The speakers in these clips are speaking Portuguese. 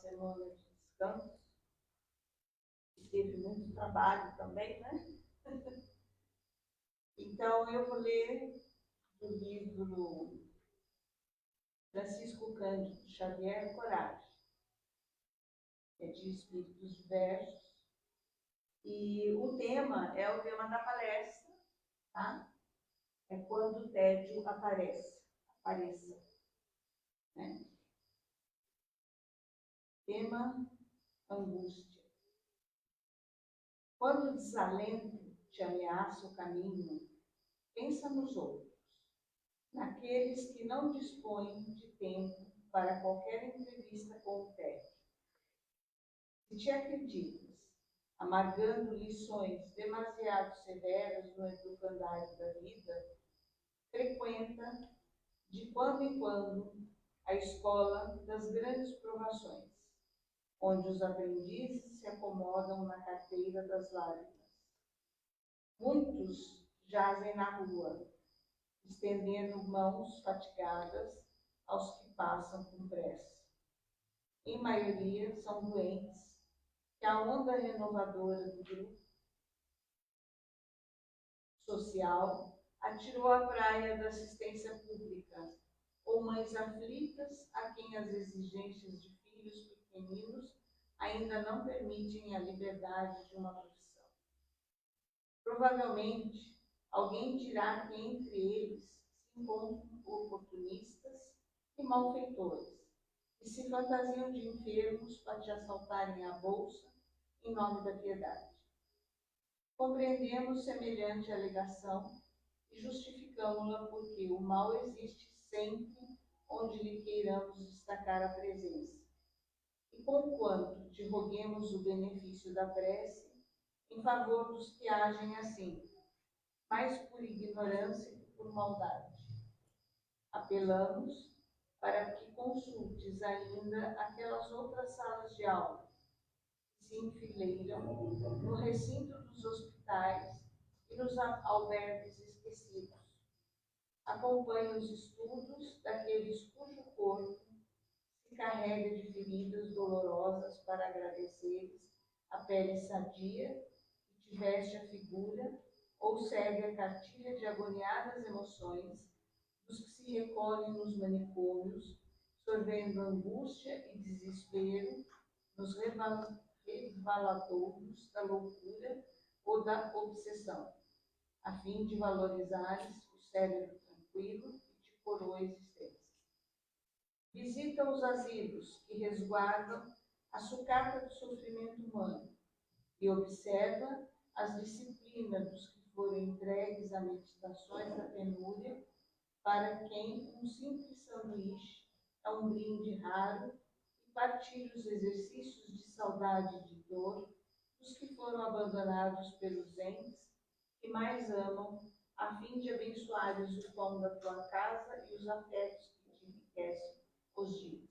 semana de descanso, teve muito trabalho também, né? Então, eu vou ler do livro Francisco Cândido Xavier, Coragem, é de Espíritos Diversos, e o tema é o tema da palestra, tá? É quando o tédio apareça, né? Tema: angústia. Quando o desalento te ameaça o caminho, pensa nos outros, naqueles que não dispõem de tempo para qualquer entrevista com o tédio. Se te acreditas, amargando lições demasiado severas no educandário da vida, frequenta, de quando em quando, a escola das grandes provações, onde os aprendizes se acomodam na carteira das lágrimas. Muitos jazem na rua, estendendo mãos fatigadas aos que passam com pressa. Em maioria, são doentes que a onda renovadora do grupo social atirou à praia da assistência pública, ou mães aflitas a quem as exigências de filhos pequeninos ainda não permitem a liberdade de uma profissão. Provavelmente, alguém dirá que entre eles se encontram oportunistas e malfeitores, que se fantasiam de enfermos para te assaltarem a bolsa em nome da piedade. Compreendemos semelhante alegação e justificamos-la porque o mal existe sempre onde lhe queiramos destacar a presença. E conquanto te roguemos o benefício da prece em favor dos que agem assim, mais por ignorância que por maldade. Apelamos para que consultes ainda aquelas outras salas de aula que se enfileiram no recinto dos hospitais e nos albergues esquecidos. Acompanhe os estudos daqueles cujo corpo se carrega de feridas dolorosas para agradecer-lhes a pele sadia que te veste a figura, ou segue a cartilha de agoniadas emoções dos que se recolhem nos manicômios, sorvendo angústia e desespero nos revaladouros da loucura ou da obsessão, a fim de valorizares o cérebro tranquilo e de coroa a existência. Visita os asilos que resguardam a sucata do sofrimento humano e observa as disciplinas dos que foram entregues a meditações da penúria, para quem um simples sanduíche é um brinde raro, e partilha os exercícios de saudade e de dor dos que foram abandonados pelos entes que mais amam, a fim de abençoares o pão da tua casa e os afetos que te enriquecem os dias.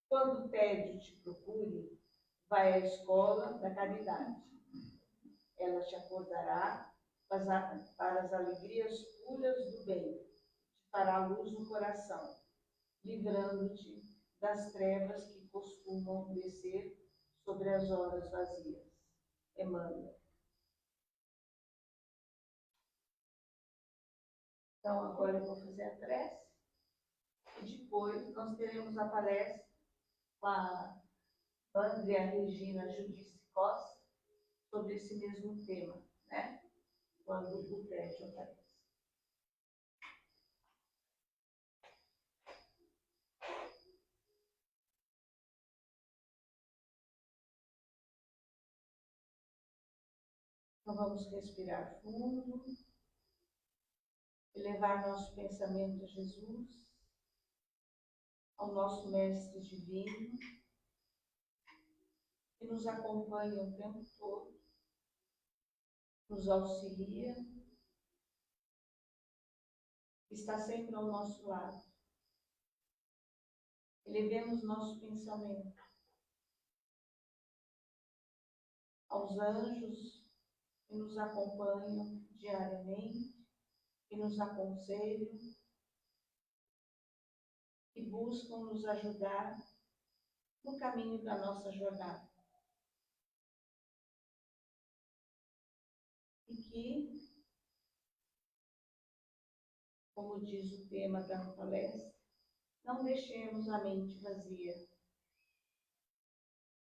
Quando o tédio te procure, vai à escola da caridade. Ela te acordará para as alegrias puras do bem, te fará luz no coração, livrando-te das trevas que costumam descer sobre as horas vazias. Emmanuel. Então, agora eu vou fazer a prece e depois nós teremos a palestra com a Andrea Regina Judice Costa sobre esse mesmo tema, né? Quando o tédio aparece. Então, vamos respirar fundo, elevar nosso pensamento a Jesus, ao nosso Mestre Divino, que nos acompanha o tempo todo, nos auxilia, está sempre ao nosso lado. Elevemos nosso pensamento aos anjos que nos acompanham diariamente, que nos aconselham, que buscam nos ajudar no caminho da nossa jornada. E que, como diz o tema da palestra, não deixemos a mente vazia,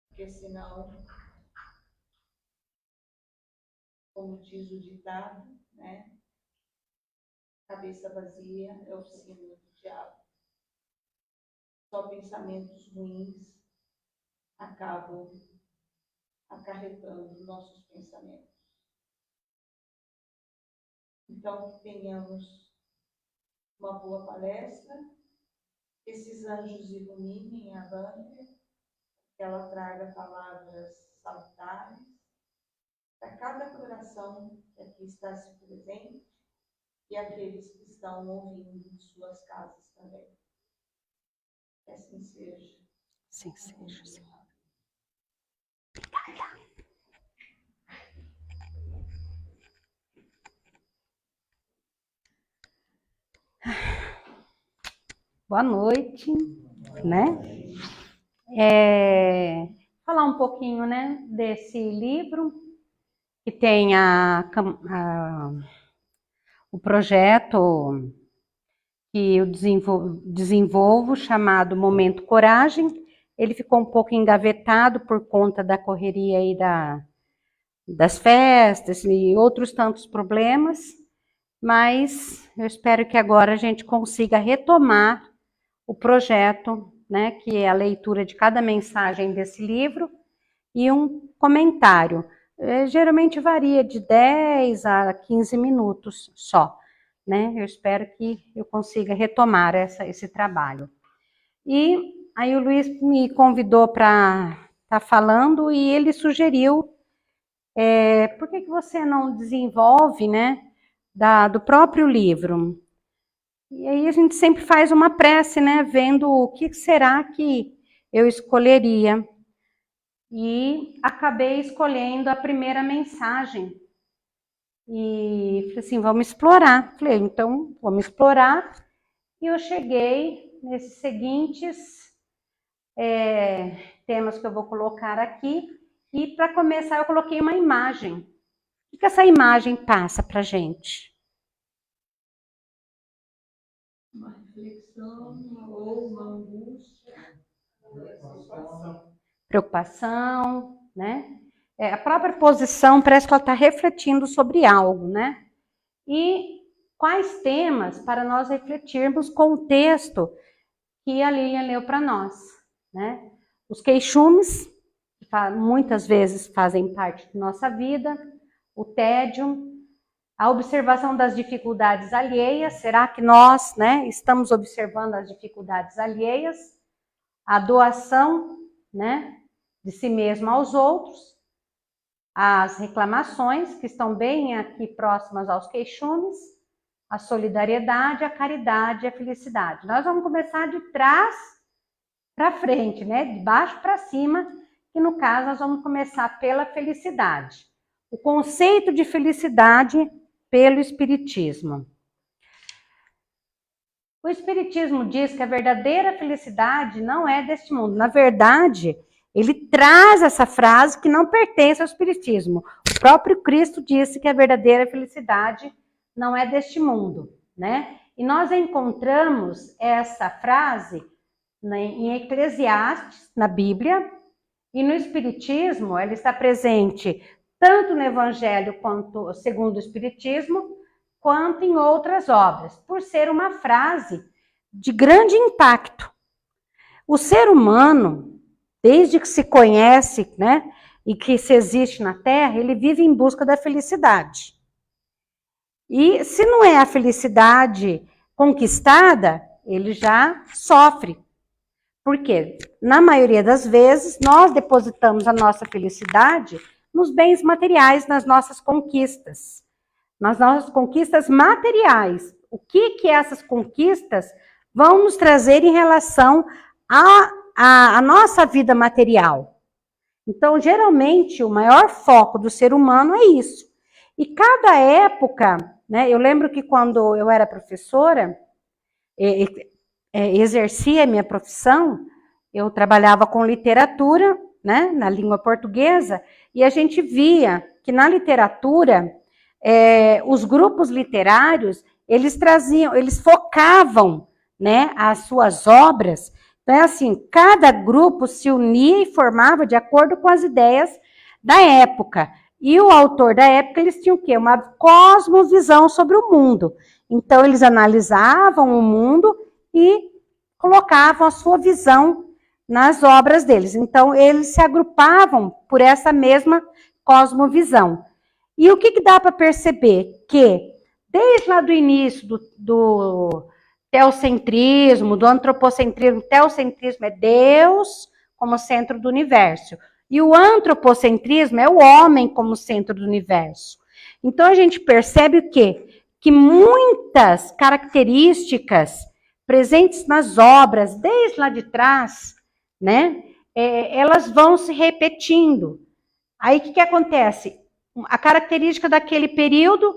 porque senão, como diz o ditado, né? Cabeça vazia é oficina do diabo. Só pensamentos ruins acabam acarretando nossos pensamentos. Então, que tenhamos uma boa palestra, que esses anjos iluminem a Vânia, que ela traga palavras salutares para cada coração que aqui está se presente e aqueles que estão ouvindo em suas casas também. Que assim seja. Assim seja, Senhor. Boa noite, né? Falar um pouquinho, né, desse livro que tem o projeto que eu desenvolvo chamado Momento Coragem. Ele ficou um pouco engavetado por conta da correria aí das festas e outros tantos problemas, mas eu espero que agora a gente consiga retomar o projeto, né, que é a leitura de cada mensagem desse livro e um comentário. Geralmente varia de 10 a 15 minutos só, né? Eu espero que eu consiga retomar esse trabalho. E aí o Luiz me convidou para estar falando e ele sugeriu por que você não desenvolve, né, do próprio livro? E aí a gente sempre faz uma prece, né, vendo o que será que eu escolheria. E acabei escolhendo a primeira mensagem. E falei assim, vamos explorar. Falei, então, vamos explorar. E eu cheguei nesses seguintes temas que eu vou colocar aqui. E para começar, eu coloquei uma imagem. O que essa imagem passa para a gente? Uma reflexão ou uma angústia, Preocupação, né? A própria posição parece que ela está refletindo sobre algo, né? E quais temas para nós refletirmos com o texto que a Lilian leu para nós, né? Os queixumes, que muitas vezes fazem parte da nossa vida, o tédio, a observação das dificuldades alheias, será que nós, né, estamos observando as dificuldades alheias? A doação, né, de si mesmo aos outros, as reclamações, que estão bem aqui próximas aos queixumes, a solidariedade, a caridade e a felicidade. Nós vamos começar de trás para frente, né? De baixo para cima, que no caso nós vamos começar pela felicidade. O conceito de felicidade pelo Espiritismo. O Espiritismo diz que a verdadeira felicidade não é deste mundo. Na verdade, ele traz essa frase que não pertence ao Espiritismo. O próprio Cristo disse que a verdadeira felicidade não é deste mundo, né? E nós encontramos essa frase, né, em Eclesiastes, na Bíblia, e no Espiritismo ela está presente tanto no Evangelho quanto segundo o Espiritismo, quanto em outras obras, por ser uma frase de grande impacto. O ser humano, desde que se conhece, né, e que se existe na Terra, ele vive em busca da felicidade. E se não é a felicidade conquistada, ele já sofre. Por quê? Na maioria das vezes, nós depositamos a nossa felicidade nos bens materiais, nas nossas conquistas materiais. O que essas conquistas vão nos trazer em relação à nossa vida material? Então, geralmente, o maior foco do ser humano é isso. E cada época, né, eu lembro que quando eu era professora, exercia a minha profissão, eu trabalhava com literatura, né, na língua portuguesa, e a gente via que na literatura, os grupos literários, eles focavam, né, as suas obras. Então, é assim, cada grupo se unia e formava de acordo com as ideias da época. E o autor da época, eles tinham o quê? Uma cosmovisão sobre o mundo. Então, eles analisavam o mundo e colocavam a sua visão nas obras deles. Então, eles se agrupavam por essa mesma cosmovisão. E o que dá para perceber? Que, desde lá do início do teocentrismo, do antropocentrismo, teocentrismo é Deus como centro do universo. E o antropocentrismo é o homem como centro do universo. Então, a gente percebe o quê? Que muitas características presentes nas obras, desde lá de trás, né, elas vão se repetindo. Aí, o que acontece? A característica daquele período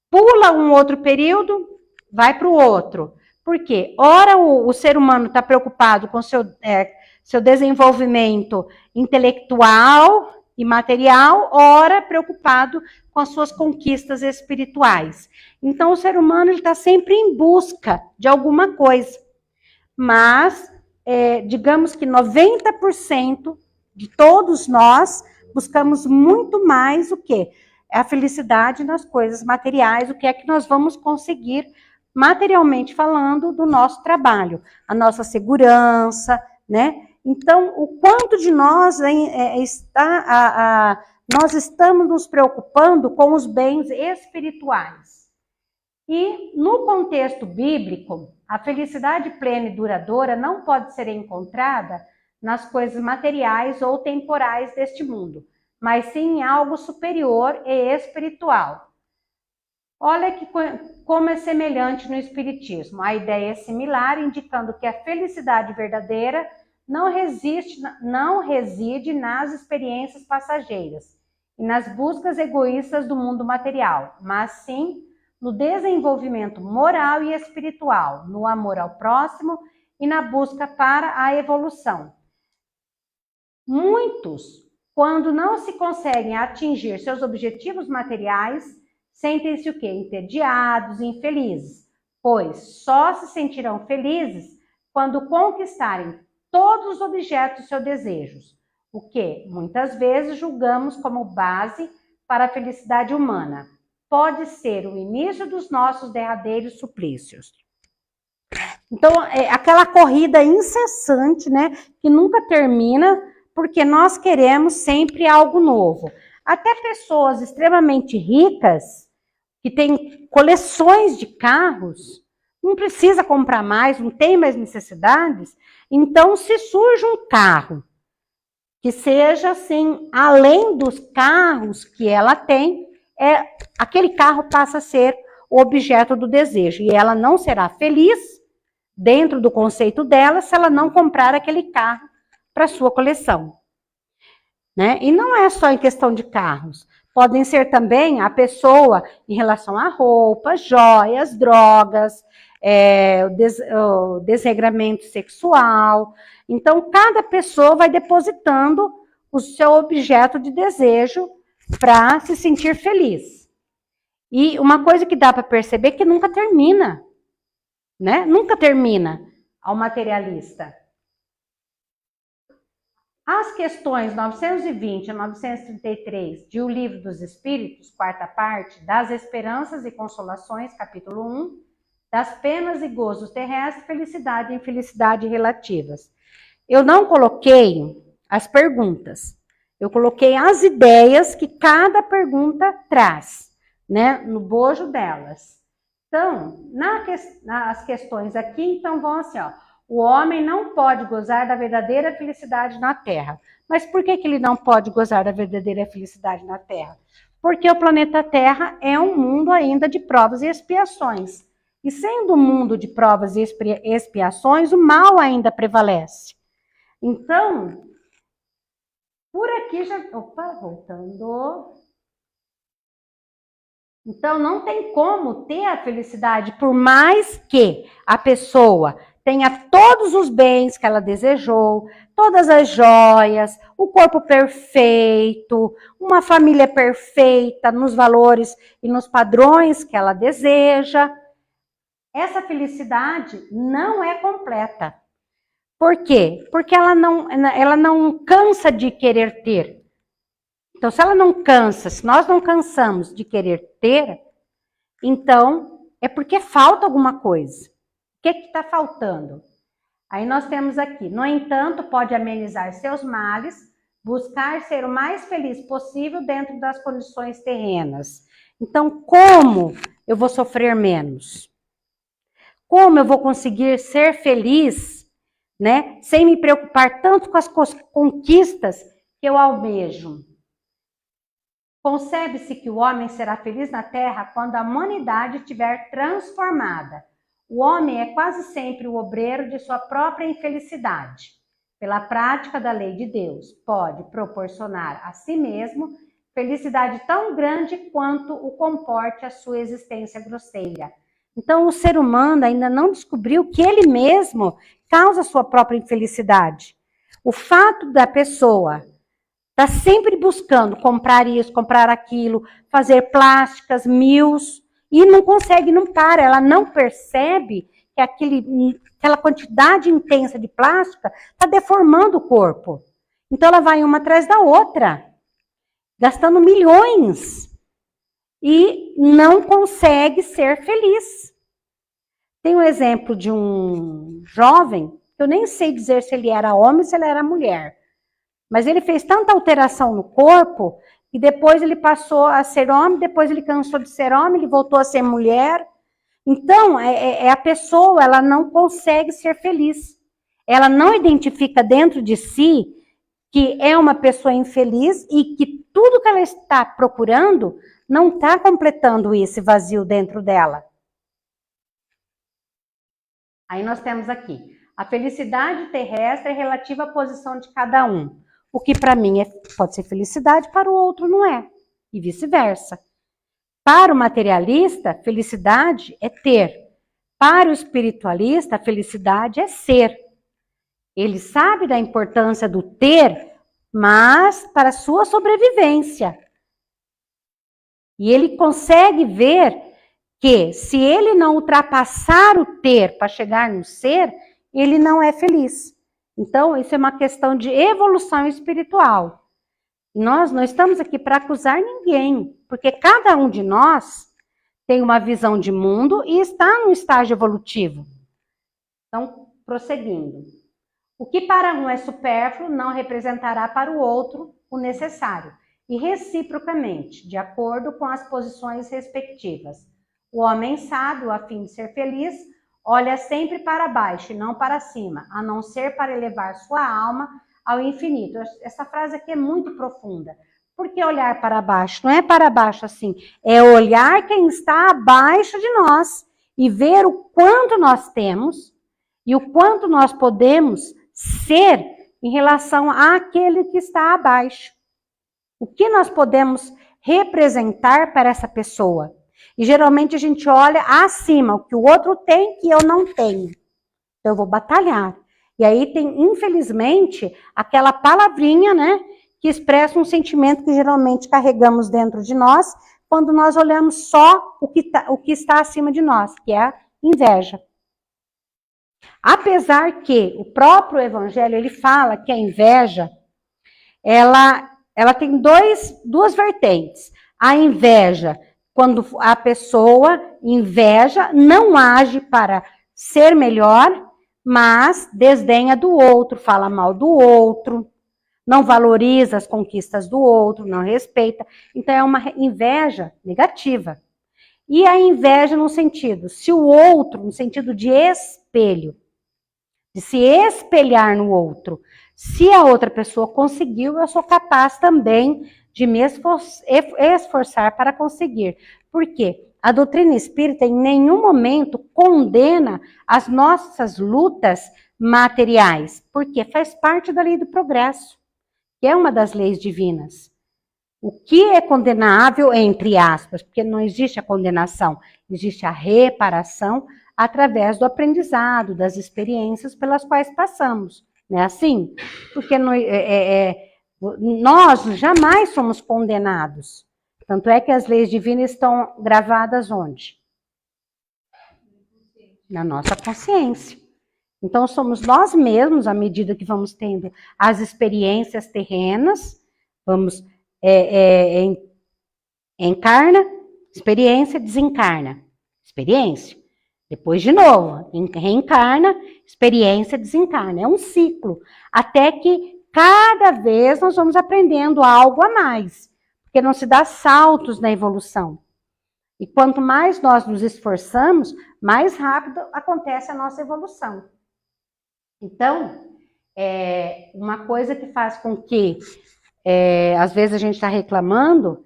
pula um outro período, vai para o outro. Por quê? Ora, o ser humano está preocupado com seu desenvolvimento intelectual e material, ora preocupado com as suas conquistas espirituais. Então, o ser humano está sempre em busca de alguma coisa. Mas, digamos que 90% de todos nós buscamos muito mais o quê? A felicidade nas coisas materiais, o que é que nós vamos conseguir materialmente falando do nosso trabalho, a nossa segurança, né? Então, o quanto de nós nós estamos nos preocupando com os bens espirituais. E no contexto bíblico, a felicidade plena e duradoura não pode ser encontrada nas coisas materiais ou temporais deste mundo, mas sim em algo superior e espiritual. Olha como é semelhante no Espiritismo. A ideia é similar, indicando que a felicidade verdadeira não reside nas experiências passageiras e nas buscas egoístas do mundo material, mas sim no desenvolvimento moral e espiritual, no amor ao próximo e na busca para a evolução. Muitos, quando não se conseguem atingir seus objetivos materiais, sentem-se o quê? Entediados, infelizes, pois só se sentirão felizes quando conquistarem todos os objetos dos seus desejos, o que muitas vezes julgamos como base para a felicidade humana. Pode ser o início dos nossos derradeiros suplícios. Então, é aquela corrida incessante, né, que nunca termina, porque nós queremos sempre algo novo. Até pessoas extremamente ricas, que têm coleções de carros, não precisa comprar mais, não tem mais necessidades. Então, se surge um carro que seja assim, além dos carros que ela tem, aquele carro passa a ser o objeto do desejo. E ela não será feliz, dentro do conceito dela, se ela não comprar aquele carro para sua coleção. Né? E não é só em questão de carros. Podem ser também a pessoa em relação a roupas, joias, drogas, o desregramento sexual. Então, cada pessoa vai depositando o seu objeto de desejo para se sentir feliz. E uma coisa que dá para perceber é que nunca termina, né? Nunca termina ao materialista. As questões 920 a 933 de O Livro dos Espíritos, quarta parte, das Esperanças e Consolações, capítulo 1, das penas e gozos terrestres, felicidade e infelicidade relativas. Eu não coloquei as perguntas, eu coloquei as ideias que cada pergunta traz, né, no bojo delas. Então, nas questões aqui, então vão assim, ó. O homem não pode gozar da verdadeira felicidade na Terra. Mas por que ele não pode gozar da verdadeira felicidade na Terra? Porque o planeta Terra é um mundo ainda de provas e expiações. E sendo um mundo de provas e expiações, o mal ainda prevalece. Então, por aqui já... Opa, voltando. Então, não tem como ter a felicidade, por mais que a pessoa tenha todos os bens que ela desejou, todas as joias, o corpo perfeito, uma família perfeita nos valores e nos padrões que ela deseja. Essa felicidade não é completa. Por quê? Porque ela não cansa de querer ter. Então, se ela não cansa, se nós não cansamos de querer ter, então é porque falta alguma coisa. O que está faltando? Aí nós temos aqui, no entanto, pode amenizar seus males, buscar ser o mais feliz possível dentro das condições terrenas. Então, como eu vou sofrer menos? Como eu vou conseguir ser feliz, né, sem me preocupar tanto com as conquistas que eu almejo? Concebe-se que o homem será feliz na Terra quando a humanidade estiver transformada. O homem é quase sempre o obreiro de sua própria infelicidade. Pela prática da lei de Deus, pode proporcionar a si mesmo felicidade tão grande quanto o comporte a sua existência grosseira. Então, o ser humano ainda não descobriu que ele mesmo causa a sua própria infelicidade. O fato da pessoa estar sempre buscando comprar isso, comprar aquilo, fazer plásticas, e não consegue, não para, ela não percebe que aquela quantidade intensa de plástica está deformando o corpo. Então ela vai uma atrás da outra, gastando milhões e não consegue ser feliz. Tem um exemplo de um jovem, eu nem sei dizer se ele era homem ou se ele era mulher, mas ele fez tanta alteração no corpo e depois ele passou a ser homem, depois ele cansou de ser homem, ele voltou a ser mulher. Então, a pessoa, ela não consegue ser feliz. Ela não identifica dentro de si que é uma pessoa infeliz e que tudo que ela está procurando não está completando esse vazio dentro dela. Aí nós temos aqui, a felicidade terrestre é relativa à posição de cada um. O que para mim pode ser felicidade, para o outro não é. E vice-versa. Para o materialista, felicidade é ter. Para o espiritualista, a felicidade é ser. Ele sabe da importância do ter, mas para a sua sobrevivência. E ele consegue ver que se ele não ultrapassar o ter para chegar no ser, ele não é feliz. Então, isso é uma questão de evolução espiritual. Nós não estamos aqui para acusar ninguém, porque cada um de nós tem uma visão de mundo e está num estágio evolutivo. Então, prosseguindo. O que para um é supérfluo não representará para o outro o necessário, e reciprocamente, de acordo com as posições respectivas. O homem sábio, a fim de ser feliz, olha sempre para baixo e não para cima, a não ser para elevar sua alma ao infinito. Essa frase aqui é muito profunda. Por que olhar para baixo? Não é para baixo assim, é olhar quem está abaixo de nós e ver o quanto nós temos e o quanto nós podemos ser em relação àquele que está abaixo. O que nós podemos representar para essa pessoa? E geralmente a gente olha acima, o que o outro tem que eu não tenho. Então eu vou batalhar. E aí tem, infelizmente, aquela palavrinha, né, que expressa um sentimento que geralmente carregamos dentro de nós, quando nós olhamos só o que está acima de nós, que é a inveja. Apesar que o próprio Evangelho, ele fala que a inveja, ela tem duas vertentes. A inveja, quando a pessoa inveja, não age para ser melhor, mas desdenha do outro, fala mal do outro, não valoriza as conquistas do outro, não respeita. Então é uma inveja negativa. E a inveja no sentido, se o outro, no sentido de espelho, de se espelhar no outro. Se a outra pessoa conseguiu, eu sou capaz também de me esforçar para conseguir. Por quê? A doutrina espírita em nenhum momento condena as nossas lutas materiais, porque faz parte da lei do progresso, que é uma das leis divinas. O que é condenável, entre aspas, porque não existe a condenação, existe a reparação, através do aprendizado, das experiências pelas quais passamos. Não é assim? Porque nós jamais somos condenados. Tanto é que as leis divinas estão gravadas onde? Na nossa consciência. Então, somos nós mesmos, à medida que vamos tendo as experiências terrenas, vamos encarna, experiência, desencarna. Experiência. Depois, de novo, reencarna, experiência, desencarna. É um ciclo. Até que cada vez nós vamos aprendendo algo a mais. Porque não se dá saltos na evolução. E quanto mais nós nos esforçamos, mais rápido acontece a nossa evolução. Então, uma coisa que faz com que, às vezes a gente está reclamando,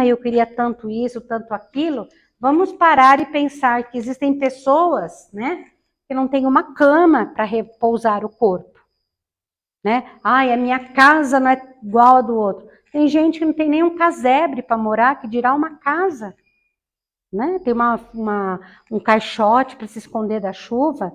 eu queria tanto isso, tanto aquilo, vamos parar e pensar que existem pessoas, né, que não têm uma cama para repousar o corpo. Né? A minha casa não é igual a do outro. Tem gente que não tem nem um casebre para morar, que dirá uma casa. Né? Tem um caixote para se esconder da chuva.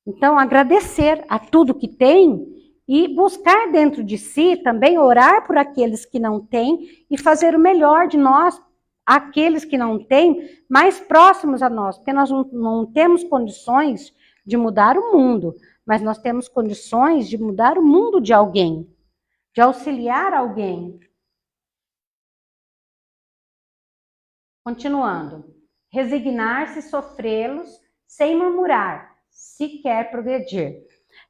Então, agradecer a tudo que tem e buscar dentro de si também, orar por aqueles que não têm e fazer o melhor de nós, aqueles que não têm, mais próximos a nós, porque nós não temos condições de mudar o mundo, mas nós temos condições de mudar o mundo de alguém, de auxiliar alguém. Continuando. Resignar-se e sofrê-los sem murmurar, se quer progredir.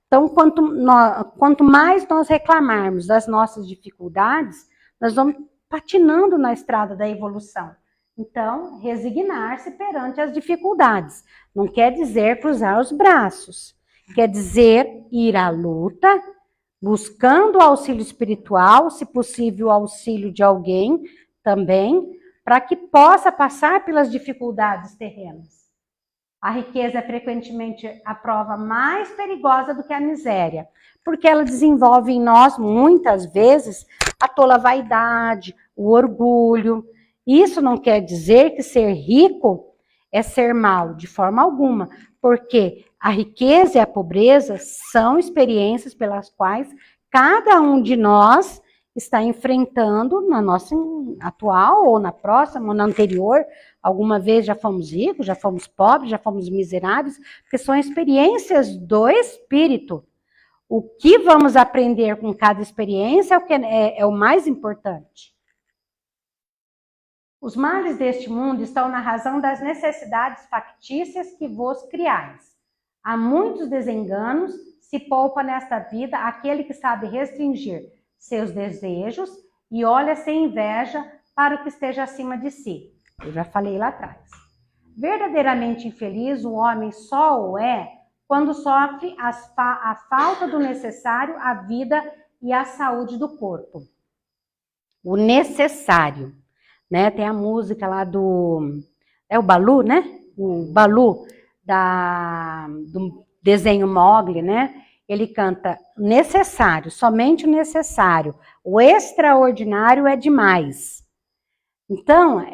Então, quanto mais nós reclamarmos das nossas dificuldades, nós vamos patinando na estrada da evolução. Então, resignar-se perante as dificuldades. Não quer dizer cruzar os braços. Quer dizer ir à luta, buscando o auxílio espiritual, se possível o auxílio de alguém também, para que possa passar pelas dificuldades terrenas. A riqueza é frequentemente a prova mais perigosa do que a miséria, porque ela desenvolve em nós, muitas vezes, a tola vaidade, o orgulho. Isso não quer dizer que ser rico é ser mal, de forma alguma, porque a riqueza e a pobreza são experiências pelas quais cada um de nós está enfrentando na nossa atual, ou na próxima, ou na anterior. Alguma vez já fomos ricos, já fomos pobres, já fomos miseráveis, porque são experiências do espírito. O que vamos aprender com cada experiência é o mais importante. Os males deste mundo estão na razão das necessidades factícias que vos criais. Há muitos desenganos, se poupa nesta vida aquele que sabe restringir seus desejos e olha sem inveja para o que esteja acima de si. Eu já falei lá atrás. Verdadeiramente infeliz o homem só o é quando sofre a falta do necessário à vida e à saúde do corpo. O necessário, né? Tem a música lá é o Balu, né? O Balu do desenho Mowgli, né? Ele canta necessário, somente o necessário. O extraordinário é demais. Então,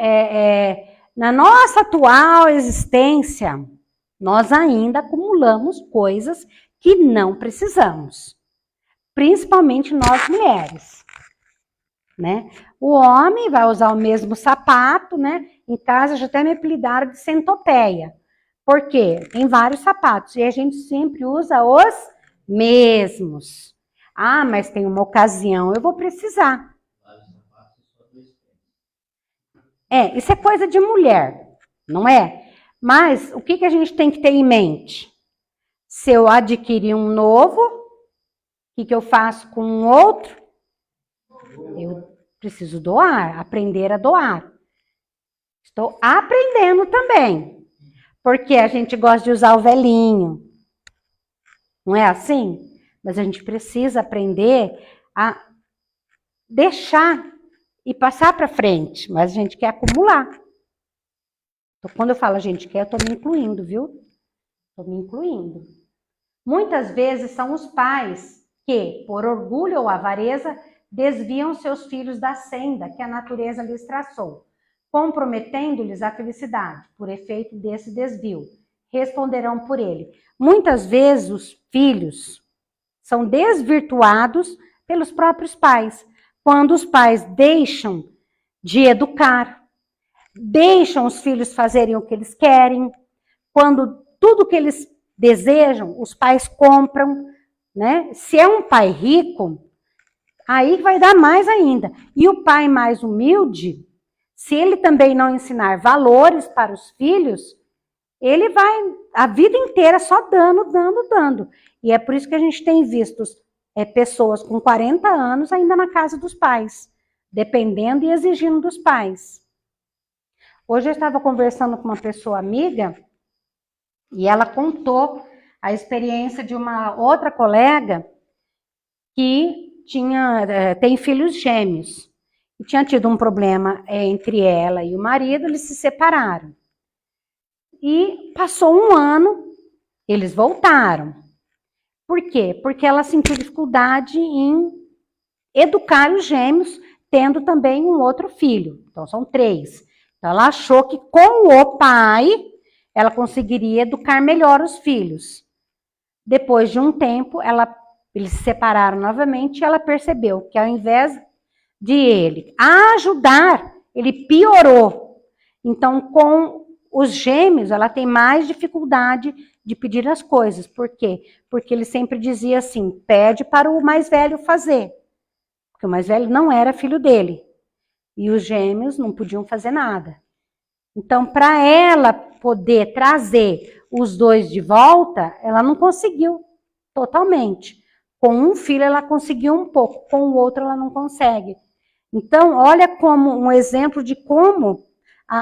na nossa atual existência, nós ainda acumulamos coisas que não precisamos. Principalmente nós mulheres. Né? O homem vai usar o mesmo sapato, né? Em casa já até me apelidaram de centopeia. Por quê? Tem vários sapatos e a gente sempre usa os mesmos. Mas tem uma ocasião, eu vou precisar. Isso é coisa de mulher, não é? Mas o que a gente tem que ter em mente? Se eu adquirir um novo, o que eu faço com um outro? Eu preciso doar, aprender a doar. Estou aprendendo também. Porque a gente gosta de usar o velhinho. Não é assim? Mas a gente precisa aprender a deixar e passar para frente. Mas a gente quer acumular. Então, quando eu falo a gente quer, eu estou me incluindo, viu? Estou me incluindo. Muitas vezes são os pais que, por orgulho ou avareza, desviam seus filhos da senda que a natureza lhes traçou, comprometendo-lhes a felicidade, por efeito desse desvio. responderão por ele. Muitas vezes os filhos são desvirtuados pelos próprios pais, quando os pais deixam de educar, deixam os filhos fazerem o que eles querem, quando tudo que eles desejam, os pais compram, né? Se é um pai rico, aí vai dar mais ainda. E o pai mais humilde, se ele também não ensinar valores para os filhos, ele vai a vida inteira só dando. E é por isso que a gente tem visto pessoas com 40 anos ainda na casa dos pais, dependendo e exigindo dos pais. Hoje eu estava conversando com uma pessoa amiga e ela contou a experiência de uma outra colega que tem filhos gêmeos. E tinha tido um problema entre ela e o marido, eles se separaram. E passou um ano, eles voltaram. Por quê? Porque ela sentiu dificuldade em educar os gêmeos, tendo também um outro filho. Então, são 3. Então, ela achou que com o pai, ela conseguiria educar melhor os filhos. Depois de um tempo, eles se separaram novamente e ela percebeu que ao invés de ele ajudar, ele piorou. Então, com os gêmeos, ela tem mais dificuldade de pedir as coisas. Por quê? Porque ele sempre dizia assim, pede para o mais velho fazer. Porque o mais velho não era filho dele. E os gêmeos não podiam fazer nada. Então, para ela poder trazer os 2 de volta, ela não conseguiu totalmente. Com um filho ela conseguiu um pouco, com o outro ela não consegue. Então, olha como um exemplo de como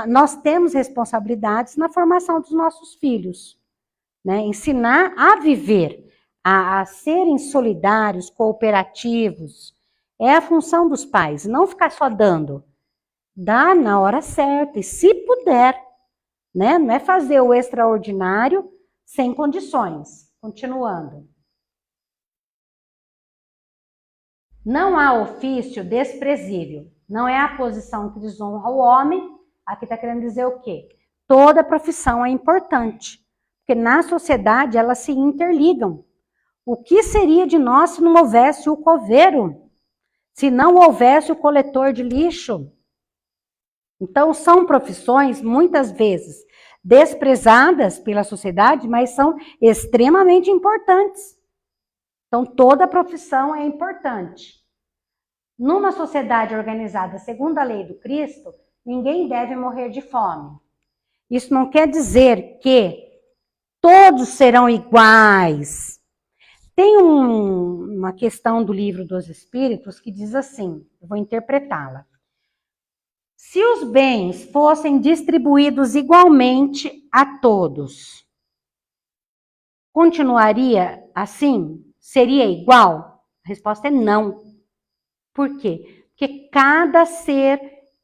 nós temos responsabilidades na formação dos nossos filhos. Né? Ensinar a viver, a serem solidários, cooperativos, é a função dos pais, não ficar só dando. Dá na hora certa, e se puder, né? Não é fazer o extraordinário sem condições. Continuando. Não há ofício desprezível. Não é a posição que desonra o homem. Aqui está querendo dizer o quê? Toda profissão é importante. Porque na sociedade elas se interligam. O que seria de nós se não houvesse o coveiro? Se não houvesse o coletor de lixo? Então, são profissões, muitas vezes, desprezadas pela sociedade, mas são extremamente importantes. Então, toda profissão é importante. Numa sociedade organizada segundo a lei do Cristo, ninguém deve morrer de fome. Isso não quer dizer que todos serão iguais. Tem uma questão do Livro dos Espíritos que diz assim, eu vou interpretá-la. Se os bens fossem distribuídos igualmente a todos, continuaria assim? Seria igual? A resposta é não. Por quê? Porque cada ser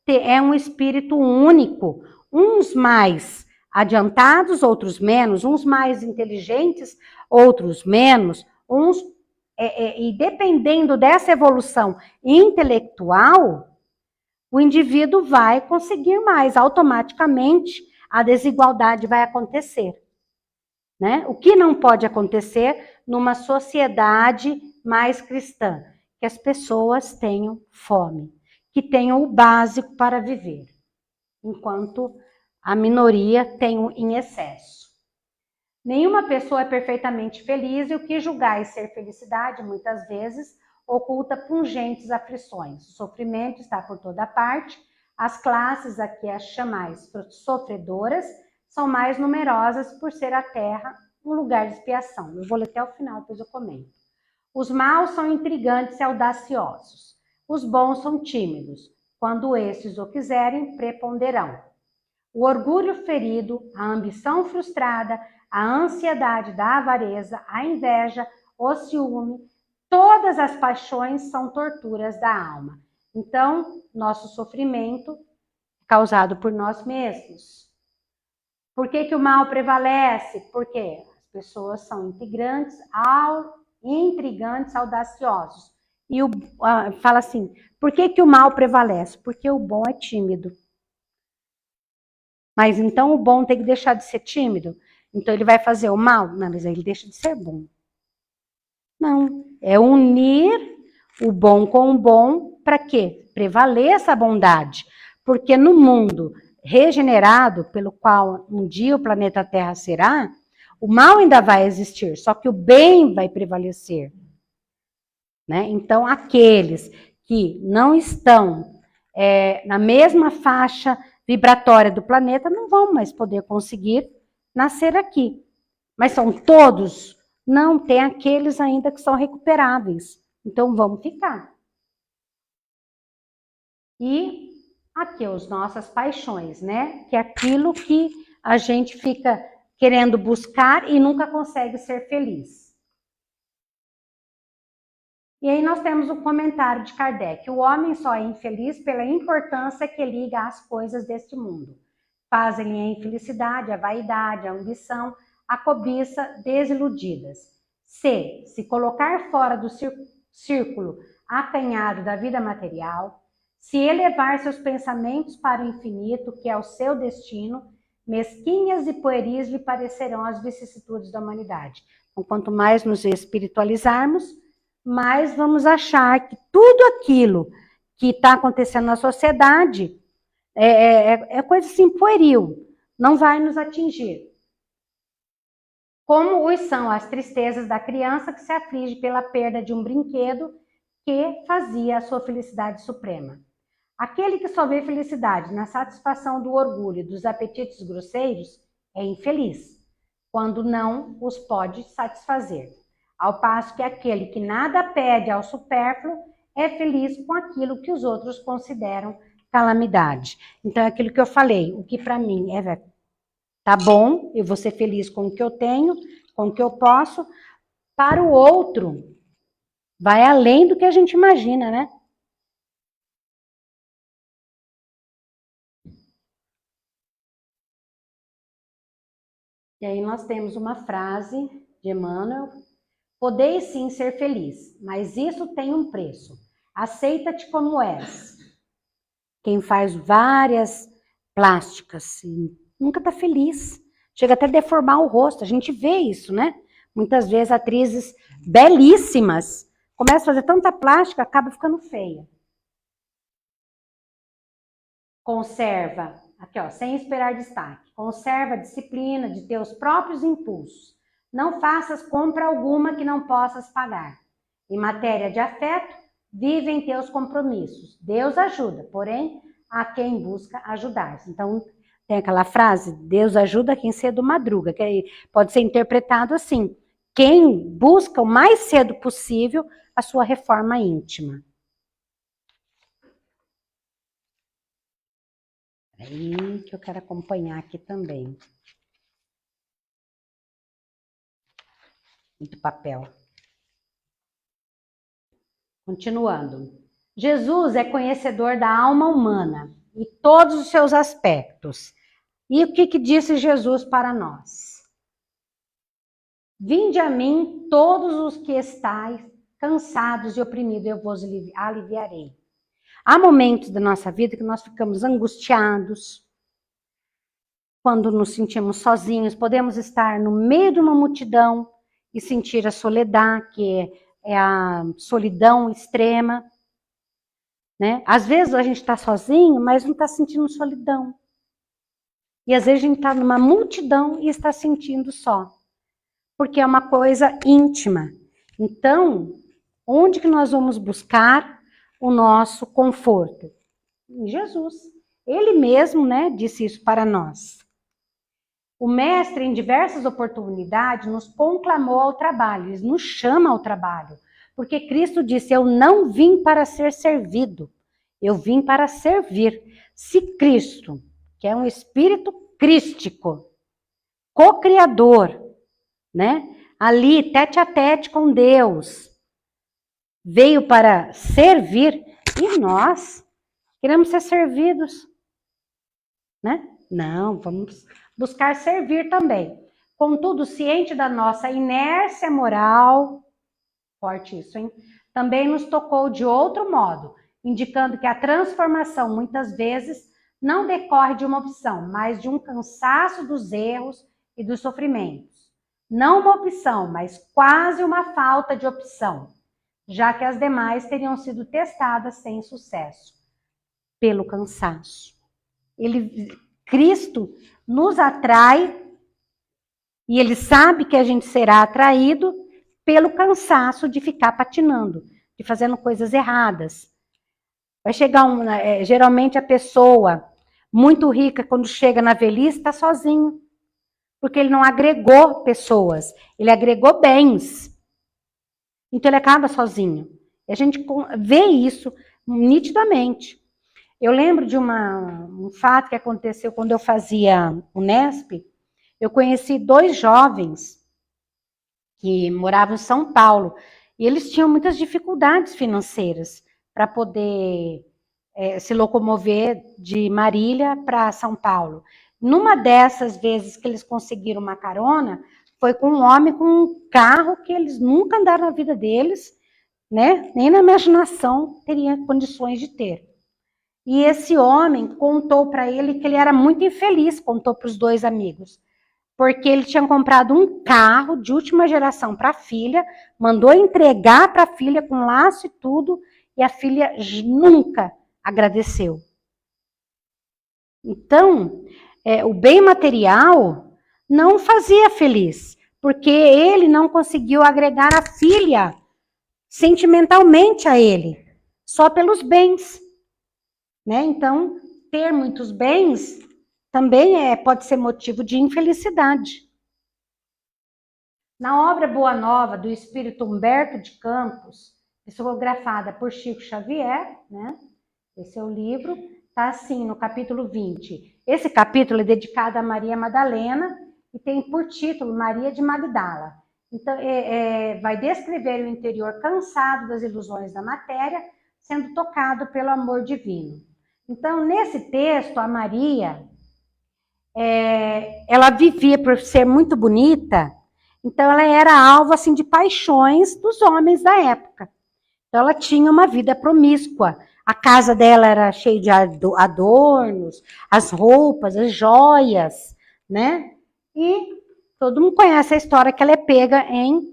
é um espírito único, uns mais adiantados, outros menos, uns mais inteligentes, outros menos, e dependendo dessa evolução intelectual, o indivíduo vai conseguir mais, automaticamente a desigualdade vai acontecer. Né? O que não pode acontecer numa sociedade mais cristã? Que as pessoas tenham fome, que tenham o básico para viver, enquanto a minoria tem em excesso. Nenhuma pessoa é perfeitamente feliz e o que julgais ser felicidade, muitas vezes, oculta pungentes aflições. O sofrimento está por toda parte. As classes a que as chamais sofredoras são mais numerosas por ser a terra um lugar de expiação. Eu vou ler até o final, depois eu comento. Os maus são intrigantes e audaciosos. Os bons são tímidos. Quando estes o quiserem, preponderão. O orgulho ferido, a ambição frustrada, a ansiedade da avareza, a inveja, o ciúme, todas as paixões são torturas da alma. Então, nosso sofrimento é causado por nós mesmos. Por que o mal prevalece? Porque as pessoas são intrigantes, audaciosos. E fala assim, por que o mal prevalece? Porque o bom é tímido. Mas então o bom tem que deixar de ser tímido? Então ele vai fazer o mal? Não, mas aí ele deixa de ser bom. Não, é unir o bom com o bom para quê? Prevaleça a bondade. Porque no mundo regenerado, pelo qual um dia o planeta Terra será, o mal ainda vai existir, só que o bem vai prevalecer. Né? Então, aqueles que não estão na mesma faixa vibratória do planeta não vão mais poder conseguir nascer aqui. Mas são todos? Não, tem aqueles ainda que são recuperáveis. Então, vamos ficar. E aqui, as nossas paixões, né? Que é aquilo que a gente fica querendo buscar e nunca consegue ser feliz. E aí nós temos o comentário de Kardec. O homem só é infeliz pela importância que liga às coisas deste mundo. Fazem-lhe a infelicidade, a vaidade, a ambição, a cobiça desiludidas. Se colocar fora do círculo acanhado da vida material, se elevar seus pensamentos para o infinito, que é o seu destino, mesquinhas e pueris lhe parecerão as vicissitudes da humanidade. Então, quanto mais nos espiritualizarmos, mais vamos achar que tudo aquilo que está acontecendo na sociedade é coisa assim, pueril, não vai nos atingir. Como os são as tristezas da criança que se aflige pela perda de um brinquedo que fazia a sua felicidade suprema. Aquele que só vê felicidade na satisfação do orgulho e dos apetites grosseiros é infeliz, quando não os pode satisfazer. Ao passo que aquele que nada pede ao supérfluo é feliz com aquilo que os outros consideram calamidade. Então, é aquilo que eu falei, o que para mim tá bom, eu vou ser feliz com o que eu tenho, com o que eu posso, para o outro, vai além do que a gente imagina, né? E aí nós temos uma frase de Emmanuel: podeis sim ser feliz, mas isso tem um preço. Aceita-te como és. Quem faz várias plásticas nunca está feliz. Chega até a deformar o rosto. A gente vê isso, né? Muitas vezes atrizes belíssimas começam a fazer tanta plástica, acaba ficando feia. Conserva, aqui ó, sem esperar destaque. Conserva a disciplina de teus próprios impulsos. Não faças compra alguma que não possas pagar. Em matéria de afeto, vive em teus compromissos. Deus ajuda, porém, a quem busca ajudar. Então, tem aquela frase, Deus ajuda quem cedo madruga, que pode ser interpretado assim: quem busca o mais cedo possível a sua reforma íntima. Aí que eu quero acompanhar aqui também. Muito papel. Continuando. Jesus é conhecedor da alma humana e todos os seus aspectos. E o que disse Jesus para nós? Vinde a mim todos os que estáis cansados e oprimidos, eu vos aliviarei. Há momentos da nossa vida que nós ficamos angustiados, quando nos sentimos sozinhos, podemos estar no meio de uma multidão e sentir a soledade, que é a solidão extrema. Né? Às vezes a gente está sozinho, mas não está sentindo solidão. E às vezes a gente está numa multidão e está sentindo só. Porque é uma coisa íntima. Então, onde que nós vamos buscar o nosso conforto? Em Jesus. Ele mesmo, né, disse isso para nós. O mestre, em diversas oportunidades, nos conclamou ao trabalho, ele nos chama ao trabalho. Porque Cristo disse, eu não vim para ser servido, eu vim para servir. Se Cristo, que é um espírito crístico, co-criador, né? Ali, tete a tete com Deus, veio para servir, e nós queremos ser servidos, né? Não, vamos buscar servir também. Contudo, ciente da nossa inércia moral, forte isso, hein? Também nos tocou de outro modo, indicando que a transformação, muitas vezes, não decorre de uma opção, mas de um cansaço dos erros e dos sofrimentos. Não uma opção, mas quase uma falta de opção, já que as demais teriam sido testadas sem sucesso, pelo cansaço. Cristo nos atrai e ele sabe que a gente será atraído pelo cansaço de ficar patinando, de fazendo coisas erradas. Vai chegar geralmente a pessoa muito rica, quando chega na velhice, está sozinho. Porque ele não agregou pessoas, ele agregou bens. Então ele acaba sozinho. E a gente vê isso nitidamente. Eu lembro de um fato que aconteceu quando eu fazia Unesp. Eu conheci 2 jovens que moravam em São Paulo. E eles tinham muitas dificuldades financeiras para poder se locomover de Marília para São Paulo. Numa dessas vezes que eles conseguiram uma carona, foi com um homem com um carro que eles nunca andaram na vida deles, né? Nem na imaginação teria condições de ter. E esse homem contou para ele que ele era muito infeliz, contou para os 2 amigos, porque ele tinha comprado um carro de última geração para a filha, mandou entregar para a filha com laço e tudo, e a filha nunca agradeceu. Então, o bem material não fazia feliz, porque ele não conseguiu agregar a filha sentimentalmente a ele, só pelos bens. Né? Então, ter muitos bens também pode ser motivo de infelicidade. Na obra Boa Nova, do espírito Humberto de Campos, psicografada por Chico Xavier, né? Esse é o livro, está assim, no capítulo 20. Esse capítulo é dedicado a Maria Madalena e tem por título Maria de Magdala. Então, vai descrever o interior cansado das ilusões da matéria, sendo tocado pelo amor divino. Então, nesse texto, a Maria, ela vivia por ser muito bonita, então ela era alvo assim, de paixões dos homens da época. Então, ela tinha uma vida promíscua. A casa dela era cheia de adornos, as roupas, as joias, né? E todo mundo conhece a história que ela é pega em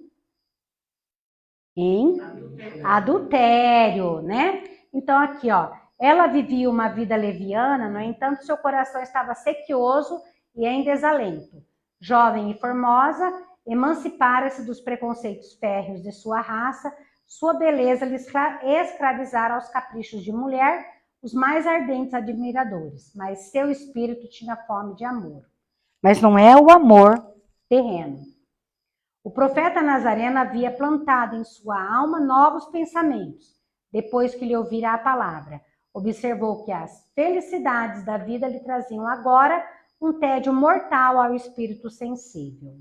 adultério, né? Então, aqui, ó, ela vivia uma vida leviana, no entanto, seu coração estava sequioso e em desalento. Jovem e formosa, emancipara-se dos preconceitos férreos de sua raça, sua beleza lhe escravizara aos caprichos de mulher os mais ardentes admiradores, mas seu espírito tinha fome de amor. Mas não é o amor terreno. O profeta Nazareno havia plantado em sua alma novos pensamentos, depois que lhe ouvira a palavra. Observou que as felicidades da vida lhe traziam agora um tédio mortal ao espírito sensível.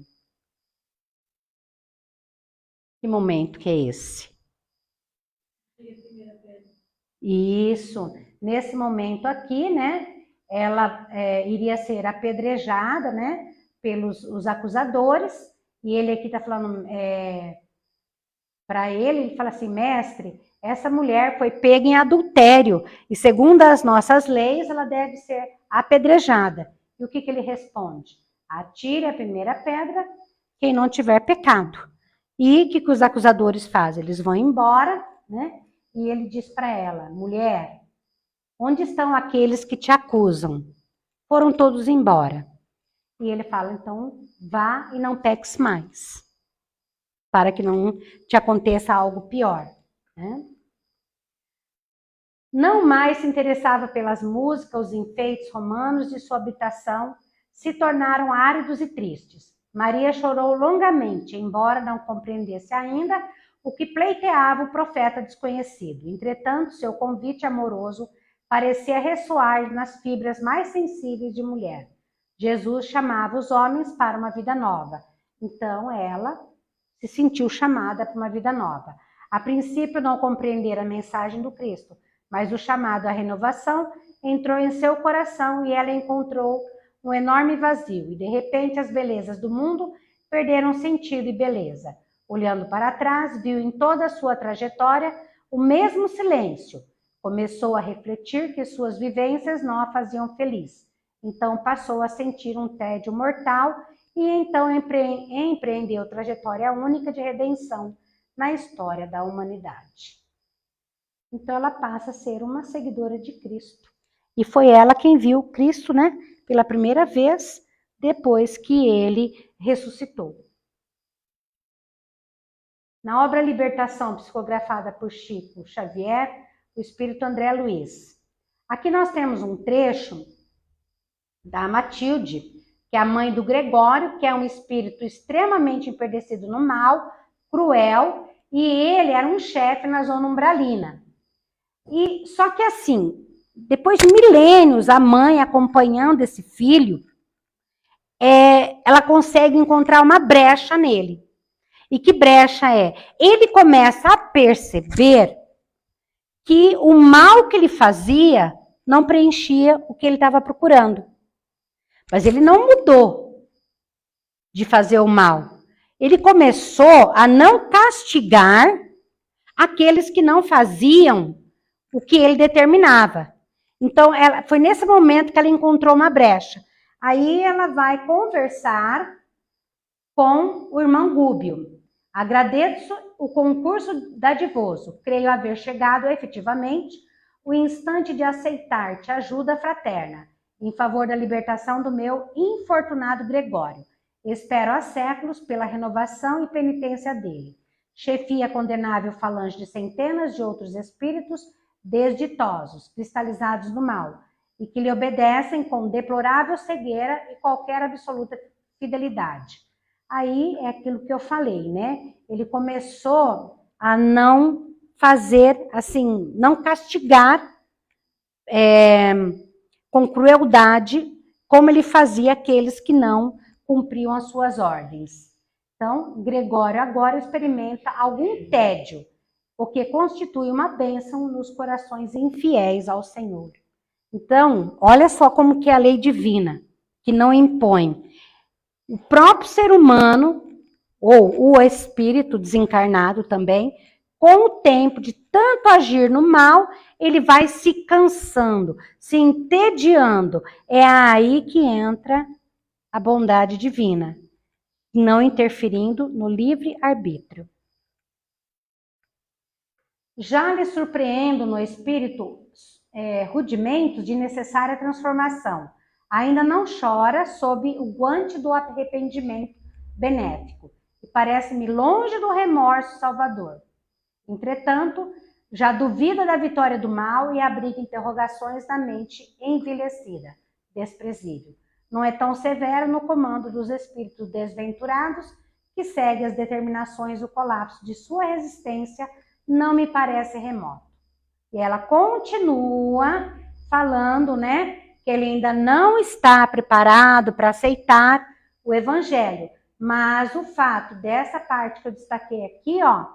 Que momento que é esse? Isso, nesse momento aqui, né, ela iria ser apedrejada, né, pelos os acusadores, e ele aqui está falando para ele fala assim, mestre, essa mulher foi pega em adultério, e segundo as nossas leis, ela deve ser apedrejada. E o que ele responde? Atire a primeira pedra, quem não tiver pecado. E o que os acusadores fazem? Eles vão embora, né? E ele diz para ela, mulher, onde estão aqueles que te acusam? Foram todos embora. E ele fala, então, vá e não peques mais, para que não te aconteça algo pior. Né? Não mais se interessava pelas músicas, os enfeites romanos de sua habitação se tornaram áridos e tristes. Maria chorou longamente, embora não compreendesse ainda o que pleiteava o profeta desconhecido. Entretanto, seu convite amoroso parecia ressoar nas fibras mais sensíveis de mulher. Jesus chamava os homens para uma vida nova. Então, ela se sentiu chamada para uma vida nova. A princípio, não compreender a mensagem do Cristo, mas o chamado à renovação entrou em seu coração e ela encontrou um enorme vazio. E, de repente, as belezas do mundo perderam sentido e beleza. Olhando para trás, viu em toda a sua trajetória o mesmo silêncio. Começou a refletir que suas vivências não a faziam feliz. Então passou a sentir um tédio mortal e então empreendeu trajetória única de redenção na história da humanidade. Então ela passa a ser uma seguidora de Cristo. E foi ela quem viu Cristo, né, pela primeira vez, depois que ele ressuscitou. Na obra Libertação, psicografada por Chico Xavier, o espírito André Luiz. Aqui nós temos um trecho da Matilde, que é a mãe do Gregório, que é um espírito extremamente emperdecido no mal, cruel, e ele era um chefe na zona umbralina. E só que assim, depois de milênios, a mãe acompanhando esse filho, ela consegue encontrar uma brecha nele. E que brecha é? Ele começa a perceber que o mal que ele fazia não preenchia o que ele estava procurando. Mas ele não mudou de fazer o mal. Ele começou a não castigar aqueles que não faziam o que ele determinava. Então, foi nesse momento que ela encontrou uma brecha. Aí ela vai conversar com o irmão Gúbio. Agradeço o concurso dadivoso. Creio haver chegado efetivamente o instante de aceitar-te ajuda fraterna em favor da libertação do meu infortunado Gregório. Espero há séculos pela renovação e penitência dele. Chefia a condenável falange de centenas de outros espíritos desditosos, cristalizados no mal, e que lhe obedecem com deplorável cegueira e qualquer absoluta fidelidade. Aí é aquilo que eu falei, né? Ele começou a não fazer, assim, não castigar com crueldade, como ele fazia aqueles que não cumpriam as suas ordens. Então, Gregório agora experimenta algum tédio, o que constitui uma bênção nos corações infiéis ao Senhor. Então, olha só como que é a lei divina, que não impõe. O próprio ser humano, ou o espírito desencarnado também, com o tempo de tanto agir no mal, ele vai se cansando, se entediando. É aí que entra a bondade divina, não interferindo no livre-arbítrio. Já lhe surpreendo no espírito rudimentos de necessária transformação. Ainda não chora sob o guante do arrependimento benéfico, e parece-me longe do remorso salvador. Entretanto, já duvida da vitória do mal e abriga interrogações na mente envelhecida, desprezível. Não é tão severo no comando dos espíritos desventurados, que segue as determinações do colapso de sua resistência, não me parece remoto. E ela continua falando, né, que ele ainda não está preparado para aceitar o evangelho. Mas o fato dessa parte que eu destaquei aqui, ó,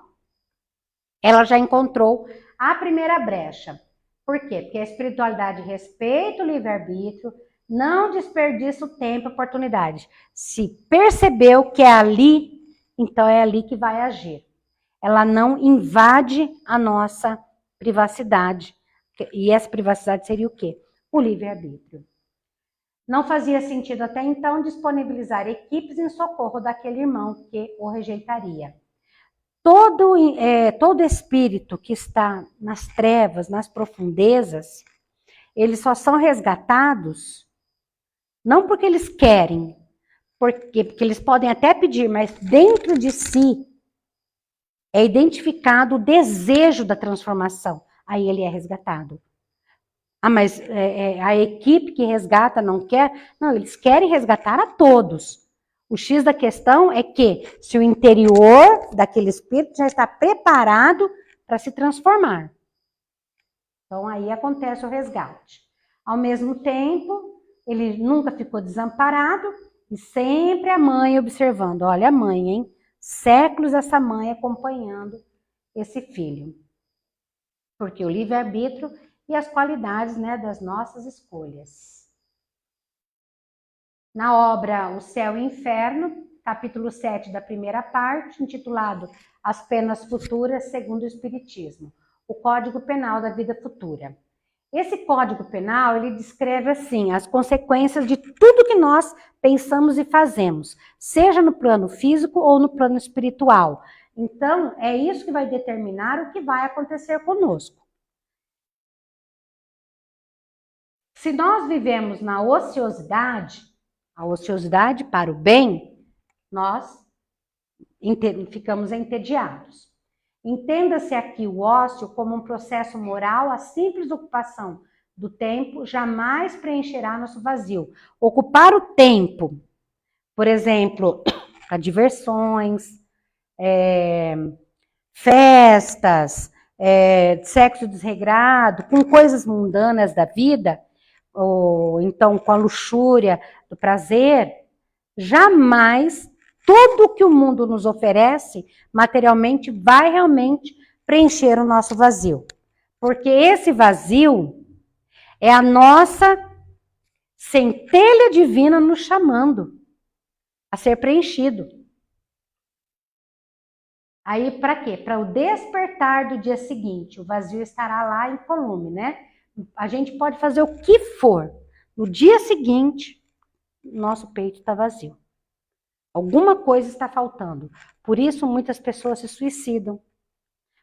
ela já encontrou a primeira brecha. Por quê? Porque a espiritualidade respeita o livre-arbítrio, não desperdiça o tempo e a oportunidade. Se percebeu que é ali, então é ali que vai agir. Ela não invade a nossa privacidade. E essa privacidade seria o quê? O livre-arbítrio. Não fazia sentido até então disponibilizar equipes em socorro daquele irmão que o rejeitaria. Todo espírito que está nas trevas, nas profundezas, eles só são resgatados não porque eles querem, porque eles podem até pedir, mas dentro de si é identificado o desejo da transformação. Aí ele é resgatado. Ah, mas a equipe que resgata não quer? Não, eles querem resgatar a todos. O X da questão é que se o interior daquele espírito já está preparado para se transformar. Então aí acontece o resgate. Ao mesmo tempo, ele nunca ficou desamparado e sempre a mãe observando. Olha a mãe, hein? Séculos essa mãe acompanhando esse filho. Porque o livre-arbítrio e as qualidades, né, das nossas escolhas. Na obra O Céu e o Inferno, capítulo 7 da primeira parte, intitulado As Penas Futuras segundo o Espiritismo, o Código Penal da Vida Futura. Esse Código Penal, ele descreve assim, as consequências de tudo que nós pensamos e fazemos, seja no plano físico ou no plano espiritual. Então, é isso que vai determinar o que vai acontecer conosco. Se nós vivemos na ociosidade, a ociosidade para o bem, nós ficamos entediados. Entenda-se aqui o ócio como um processo moral, a simples ocupação do tempo jamais preencherá nosso vazio. Ocupar o tempo, por exemplo, para diversões, festas, sexo desregrado, com coisas mundanas da vida, ou então com a luxúria do prazer, jamais tudo que o mundo nos oferece materialmente vai realmente preencher o nosso vazio. Porque esse vazio é a nossa centelha divina nos chamando a ser preenchido. Aí para quê? Para o despertar do dia seguinte, o vazio estará lá em volume, né? A gente pode fazer o que for. No dia seguinte, nosso peito está vazio. Alguma coisa está faltando. Por isso, muitas pessoas se suicidam.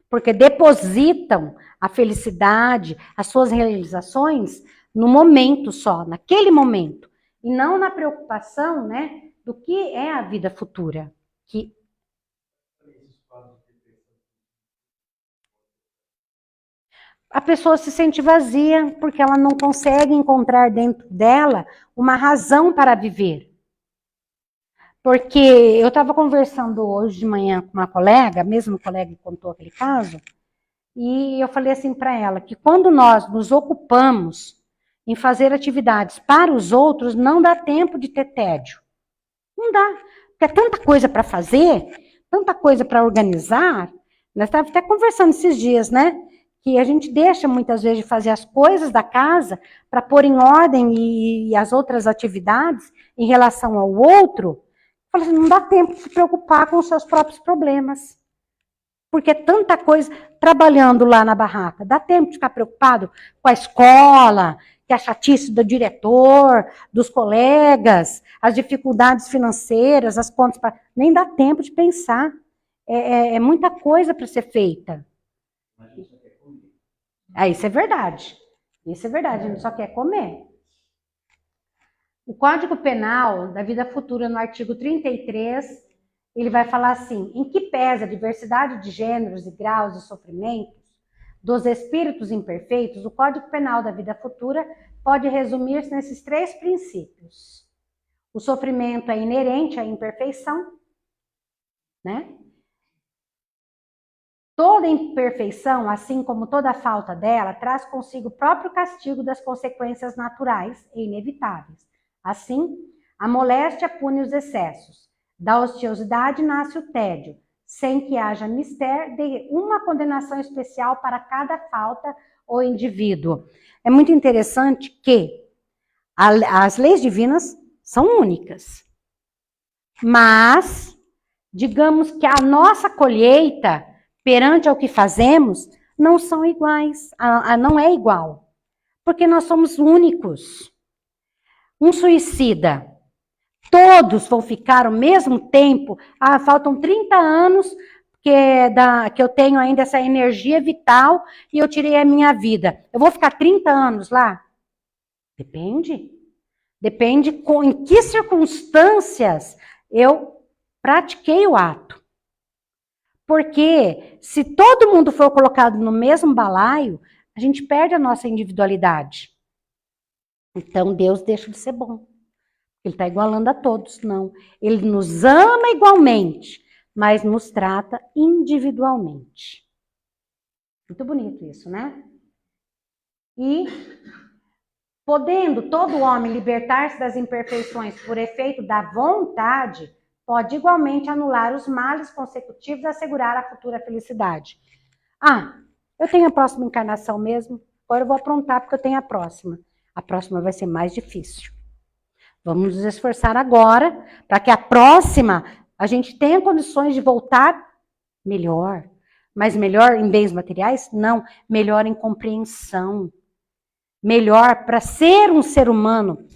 Porque depositam a felicidade, as suas realizações, no momento só, naquele momento. E não na preocupação, né, do que é a vida futura. Que a pessoa se sente vazia porque ela não consegue encontrar dentro dela uma razão para viver. Porque eu estava conversando hoje de manhã com uma colega, mesmo colega que contou aquele caso, e eu falei assim para ela, que quando nós nos ocupamos em fazer atividades para os outros, não dá tempo de ter tédio. Não dá. Porque é tanta coisa para fazer, tanta coisa para organizar. Nós estávamos até conversando esses dias, né? Que a gente deixa muitas vezes de fazer as coisas da casa para pôr em ordem e as outras atividades em relação ao outro. Falei assim, não dá tempo de se preocupar com os seus próprios problemas. Porque tanta coisa trabalhando lá na barraca. Dá tempo de ficar preocupado com a escola, que é a chatice do diretor, dos colegas, as dificuldades financeiras, as contas. Nem dá tempo de pensar. É muita coisa para ser feita. Isso é verdade. Isso é verdade, a gente só quer comer. O Código Penal da Vida Futura, no artigo 33, ele vai falar assim, em que pesa a diversidade de gêneros e graus de sofrimentos dos espíritos imperfeitos, o Código Penal da Vida Futura pode resumir-se nesses 3 princípios. O sofrimento é inerente à imperfeição, né? Toda imperfeição, assim como toda falta dela, traz consigo o próprio castigo das consequências naturais e inevitáveis. Assim, a moléstia pune os excessos. Da ociosidade nasce o tédio, sem que haja mistério de uma condenação especial para cada falta ou indivíduo. É muito interessante que as leis divinas são únicas. Mas, digamos que a nossa colheita, perante ao que fazemos, não são iguais, não é igual. Porque nós somos únicos. Um suicida, todos vão ficar ao mesmo tempo, faltam 30 anos que eu tenho ainda essa energia vital e eu tirei a minha vida. Eu vou ficar 30 anos lá? Depende. Depende em que circunstâncias eu pratiquei o ato. Porque se todo mundo for colocado no mesmo balaio, a gente perde a nossa individualidade. Então Deus deixa de ser bom. Ele está igualando a todos, não. Ele nos ama igualmente, mas nos trata individualmente. Muito bonito isso, né? E, podendo todo homem libertar-se das imperfeições por efeito da vontade, pode igualmente anular os males consecutivos e assegurar a futura felicidade. Eu tenho a próxima encarnação mesmo, agora eu vou aprontar porque eu tenho a próxima. A próxima vai ser mais difícil. Vamos nos esforçar agora para que a próxima a gente tenha condições de voltar melhor. Mas melhor em bens materiais? Não. Melhor em compreensão. melhor para ser um ser humano,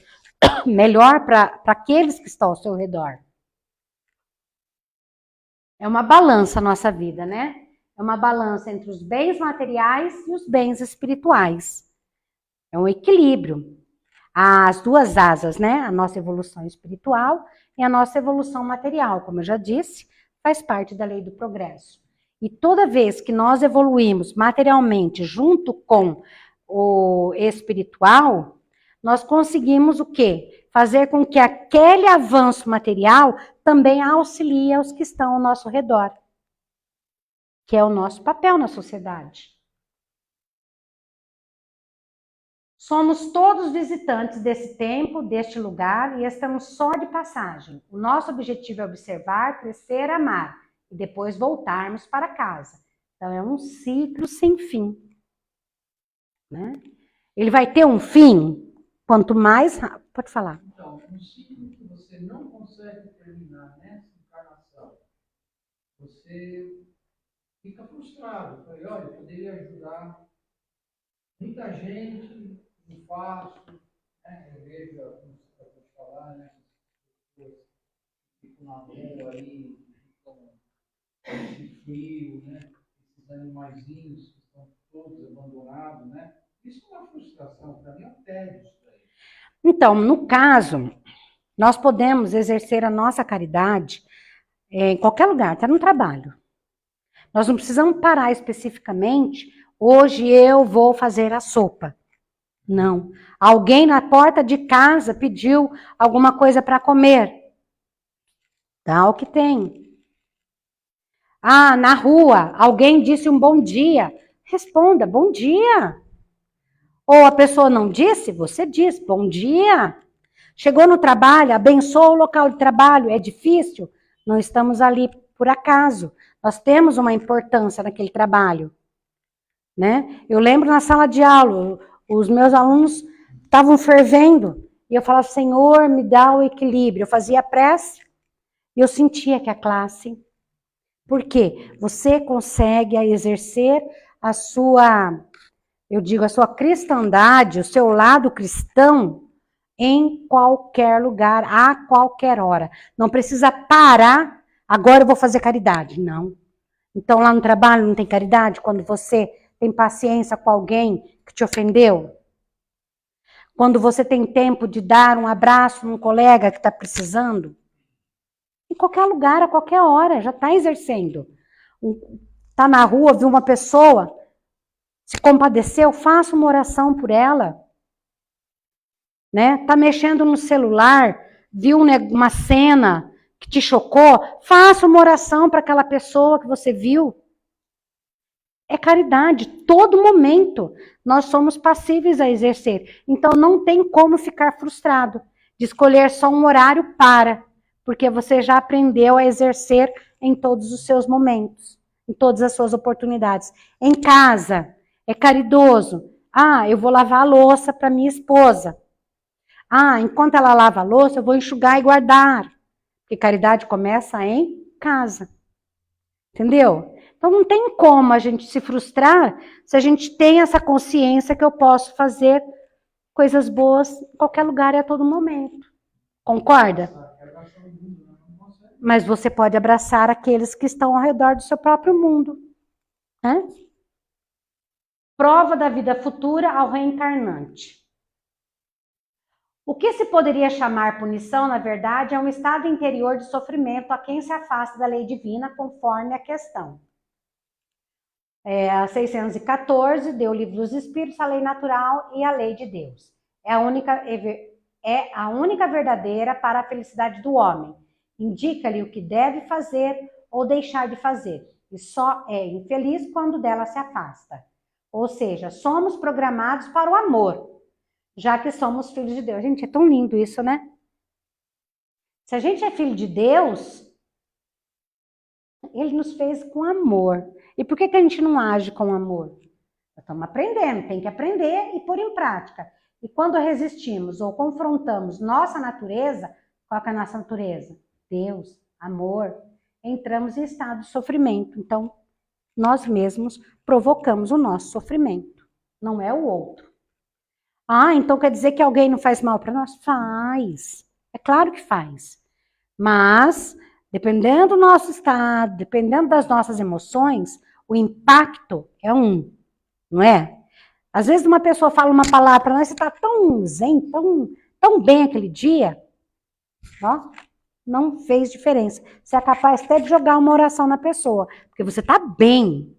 melhor para aqueles que estão ao seu redor. É uma balança a nossa vida, né? É uma balança entre os bens materiais e os bens espirituais. É um equilíbrio. As duas asas, né? A nossa evolução espiritual e a nossa evolução material, como eu já disse, faz parte da lei do progresso. E toda vez que nós evoluímos materialmente junto com o espiritual, nós conseguimos o quê? Fazer com que aquele avanço material também auxilie aos que estão ao nosso redor, que é o nosso papel na sociedade. Somos todos visitantes desse tempo, deste lugar, e estamos só de passagem. O nosso objetivo é observar, crescer, amar, e depois voltarmos para casa. Então, é um ciclo sem fim. Né? Ele vai ter um fim, quanto mais... Pode falar. Então, um ciclo que você não consegue terminar nessa encarnação, você fica frustrado. Falei, olha, eu poderia ajudar muita gente, não faço, né? Eu vejo, como você acabou de falar, né? As pessoas ficam na rua aí, ficam de frio, né? Esses animaizinhos que estão todos abandonados, né? Isso é uma frustração, para mim é um tédio isso daí. Então, no caso, nós podemos exercer a nossa caridade em qualquer lugar, até no trabalho. Nós não precisamos parar especificamente, hoje eu vou fazer a sopa. Não. Alguém na porta de casa pediu alguma coisa para comer. Dá o que tem. Ah, na rua, alguém disse um bom dia. Responda, bom dia. Ou a pessoa não disse, você diz, bom dia. Chegou no trabalho, abençoa o local de trabalho, é difícil? Não estamos ali por acaso. Nós temos uma importância naquele trabalho. Né? Eu lembro na sala de aula, os meus alunos estavam fervendo, e eu falava, Senhor, me dá o equilíbrio. Eu fazia prece, e eu sentia que a classe... Por quê? Você consegue exercer a sua, eu digo, a sua cristandade, o seu lado cristão, em qualquer lugar, a qualquer hora. Não precisa parar, agora eu vou fazer caridade. Não. Então, lá no trabalho não tem caridade? Quando você tem paciência com alguém que te ofendeu? Quando você tem tempo de dar um abraço num colega que está precisando? Em qualquer lugar, a qualquer hora, já está exercendo. Está na rua, viu uma pessoa, se compadeceu, faça uma oração por ela. Né? Está mexendo no celular, viu uma cena que te chocou, faça uma oração para aquela pessoa que você viu. É caridade, todo momento nós somos passíveis a exercer. Então não tem como ficar frustrado de escolher só um horário para, porque você já aprendeu a exercer em todos os seus momentos, em todas as suas oportunidades. Em casa, é caridoso. Ah, eu vou lavar a louça para minha esposa. Ah, enquanto ela lava a louça, eu vou enxugar e guardar. Porque caridade começa em casa. Entendeu? Então não tem como a gente se frustrar se a gente tem essa consciência que eu posso fazer coisas boas em qualquer lugar e a todo momento. Concorda? Mas você pode abraçar aqueles que estão ao redor do seu próprio mundo. Né? Prova da vida futura ao reencarnante. O que se poderia chamar punição, na verdade, é um estado interior de sofrimento a quem se afasta da lei divina, conforme a questão. A 614, deu o livro dos Espíritos, a lei natural e a lei de Deus. É a única verdadeira para a felicidade do homem. Indica-lhe o que deve fazer ou deixar de fazer. E só é infeliz quando dela se afasta. Ou seja, somos programados para o amor, já que somos filhos de Deus. Gente, é tão lindo isso, né? Se a gente é filho de Deus, Ele nos fez com amor. E por que a gente não age com amor? Nós estamos aprendendo, tem que aprender e pôr em prática. E quando resistimos ou confrontamos nossa natureza, qual é a nossa natureza? Deus, amor. Entramos em estado de sofrimento. Então, nós mesmos provocamos o nosso sofrimento, não é o outro. Ah, então quer dizer que alguém não faz mal para nós? Faz. É claro que faz. Mas, dependendo do nosso estado, dependendo das nossas emoções, o impacto é não é? Às vezes uma pessoa fala uma palavra para nós, você está tão zen, tão bem aquele dia, ó, não fez diferença. Você é capaz até de jogar uma oração na pessoa, porque você está bem.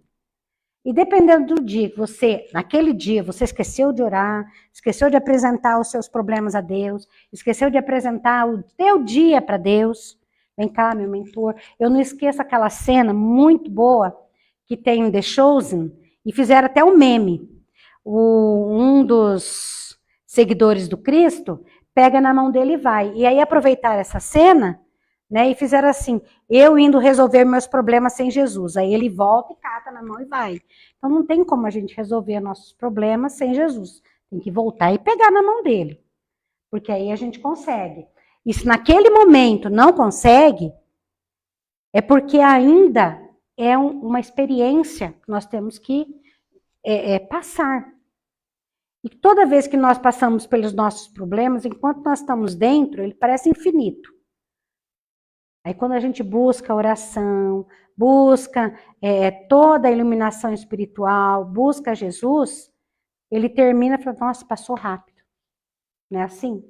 E dependendo do dia que você, naquele dia, você esqueceu de orar, esqueceu de apresentar os seus problemas a Deus, esqueceu de apresentar o teu dia para Deus. Vem cá, meu mentor. Eu não esqueço aquela cena muito boa que tem em The Chosen, e fizeram até um meme. Um dos seguidores do Cristo pega na mão dele e vai. E aí aproveitaram essa cena, né, e fizeram assim, eu indo resolver meus problemas sem Jesus. Aí ele volta e cata na mão e vai. Então não tem como a gente resolver nossos problemas sem Jesus. Tem que voltar e pegar na mão dele. Porque aí a gente consegue. E se naquele momento não consegue, é porque ainda é uma experiência que nós temos que passar. E toda vez que nós passamos pelos nossos problemas, enquanto nós estamos dentro, ele parece infinito. Aí quando a gente busca oração, busca toda a iluminação espiritual, busca Jesus, ele termina e fala, nossa, passou rápido. Não é assim?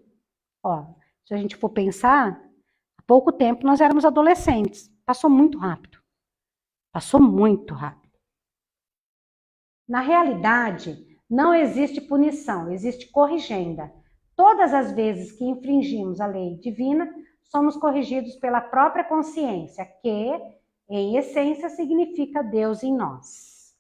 Ó, se a gente for pensar, há pouco tempo nós éramos adolescentes. Passou muito rápido. Passou muito rápido. Na realidade, não existe punição, existe corrigenda. Todas as vezes que infringimos a lei divina, somos corrigidos pela própria consciência, que, em essência, significa Deus em nós.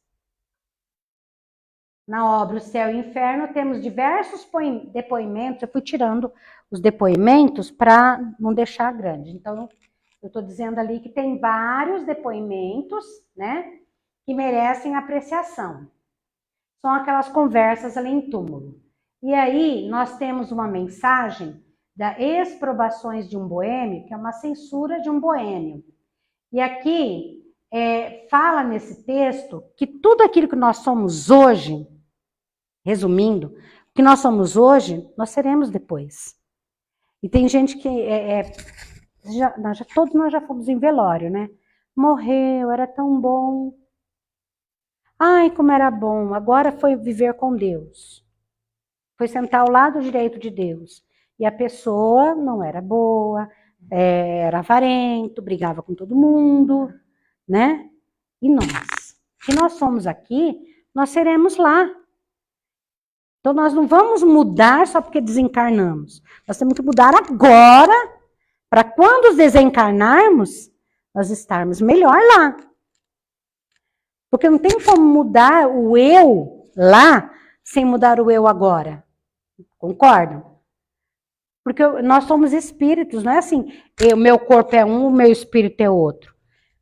Na obra O Céu e o Inferno, temos diversos depoimentos. Eu fui tirando os depoimentos para não deixar grande. Então, eu estou dizendo ali que tem vários depoimentos, né, que merecem apreciação. São aquelas conversas ali em túmulo. E aí, nós temos uma mensagem da Exprobações de um Boêmio, que é uma censura de um boêmio. E aqui, fala nesse texto que tudo aquilo que nós somos hoje, resumindo, o que nós somos hoje, nós seremos depois. E tem gente que, todos nós já fomos em velório, né? Morreu, era tão bom. Ai, como era bom, agora foi viver com Deus. Foi sentar ao lado direito de Deus. E a pessoa não era boa, era avarento, brigava com todo mundo, né? E nós? Que nós somos aqui, nós seremos lá. Então nós não vamos mudar só porque desencarnamos. Nós temos que mudar agora, para quando desencarnarmos, nós estarmos melhor lá. Porque não tem como mudar o eu lá sem mudar o eu agora. Concordam? Porque nós somos espíritos, não é assim, o meu corpo é um, o meu espírito é outro.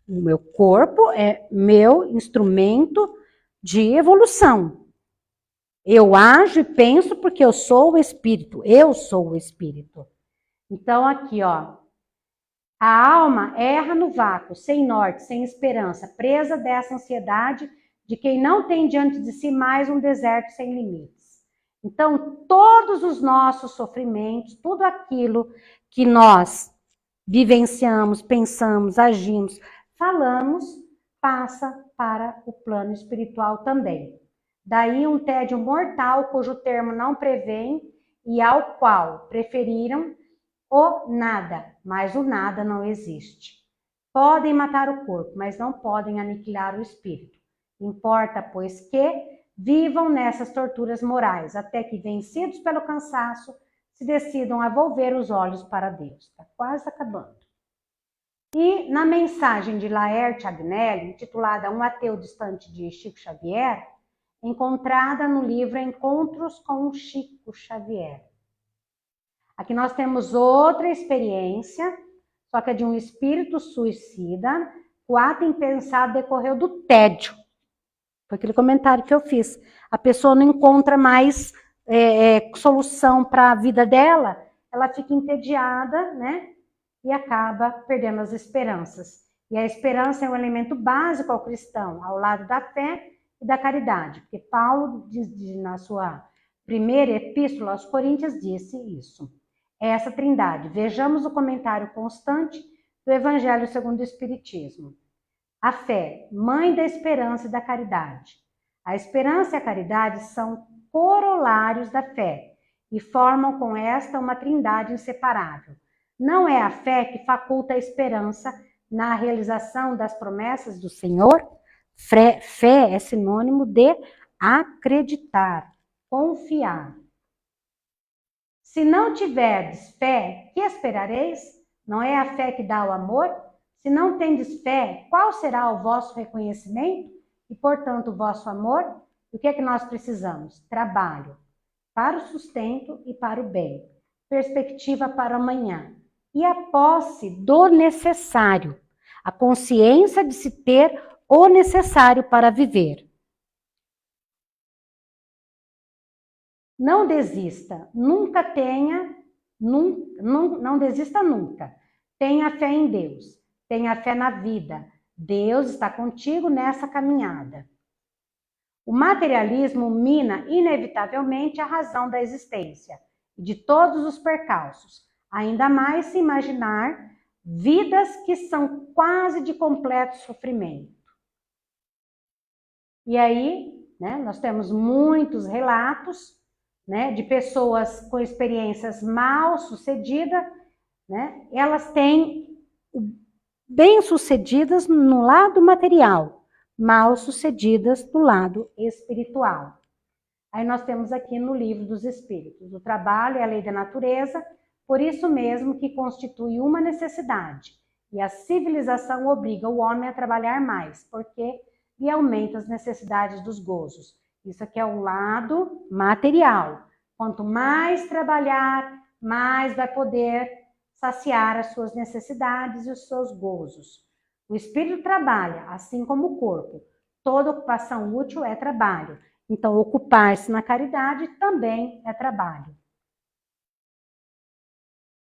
O meu corpo é meu instrumento de evolução. Eu ajo e penso porque eu sou o espírito. Eu sou o espírito. Então, aqui, ó. A alma erra no vácuo, sem norte, sem esperança, presa dessa ansiedade de quem não tem diante de si mais um deserto sem limites. Então, todos os nossos sofrimentos, tudo aquilo que nós vivenciamos, pensamos, agimos, falamos, passa para o plano espiritual também. Daí um tédio mortal, cujo termo não prevém e ao qual preferiram o nada, mas o nada não existe. Podem matar o corpo, mas não podem aniquilar o espírito. Importa, pois, que vivam nessas torturas morais, até que, vencidos pelo cansaço, se decidam a volver os olhos para Deus. Está quase acabando. E na mensagem de Laerte Agnelli, intitulada Um Ateu Distante de Chico Xavier, encontrada no livro Encontros com Chico Xavier. Aqui nós temos outra experiência, só que é de um espírito suicida. O ato impensado decorreu do tédio. Foi aquele comentário que eu fiz. A pessoa não encontra mais solução para a vida dela, ela fica entediada, né? E acaba perdendo as esperanças. E a esperança é um elemento básico ao cristão, ao lado da fé e da caridade. Porque Paulo diz na sua Primeira Epístola aos Coríntios disse isso. Essa trindade. Vejamos o comentário constante do Evangelho segundo o Espiritismo. A fé, mãe da esperança e da caridade. A esperança e a caridade são corolários da fé e formam com esta uma trindade inseparável. Não é a fé que faculta a esperança na realização das promessas do Senhor? Fé é sinônimo de acreditar, confiar. Se não tiverdes fé, que esperareis? Não é a fé que dá o amor? Se não tendes fé, qual será o vosso reconhecimento e, portanto, o vosso amor? E o que é que nós precisamos? Trabalho para o sustento e para o bem, perspectiva para o amanhã e a posse do necessário, a consciência de se ter o necessário para viver. Não desista, nunca tenha, não desista nunca. Tenha fé em Deus, tenha fé na vida. Deus está contigo nessa caminhada. O materialismo mina inevitavelmente a razão da existência e de todos os percalços, ainda mais se imaginar vidas que são quase de completo sofrimento. E aí, nós temos muitos relatos, de pessoas com experiências mal sucedidas, elas têm bem-sucedidas no lado material, mal sucedidas do lado espiritual. Aí nós temos aqui no Livro dos Espíritos, o trabalho é a lei da natureza, por isso mesmo que constitui uma necessidade, e a civilização obriga o homem a trabalhar mais, porque lhe aumenta as necessidades dos gozos. Isso aqui é o lado material. Quanto mais trabalhar, mais vai poder saciar as suas necessidades e os seus gozos. O espírito trabalha, assim como o corpo. Toda ocupação útil é trabalho. Então, ocupar-se na caridade também é trabalho.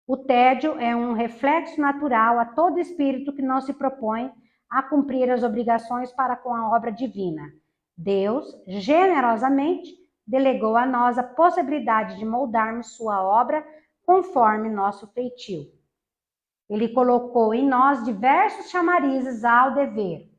O tédio é um reflexo natural a todo espírito que não se propõe a cumprir as obrigações para com a obra divina. Deus, generosamente, delegou a nós a possibilidade de moldarmos sua obra conforme nosso feitio. Ele colocou em nós diversos chamarizes ao dever.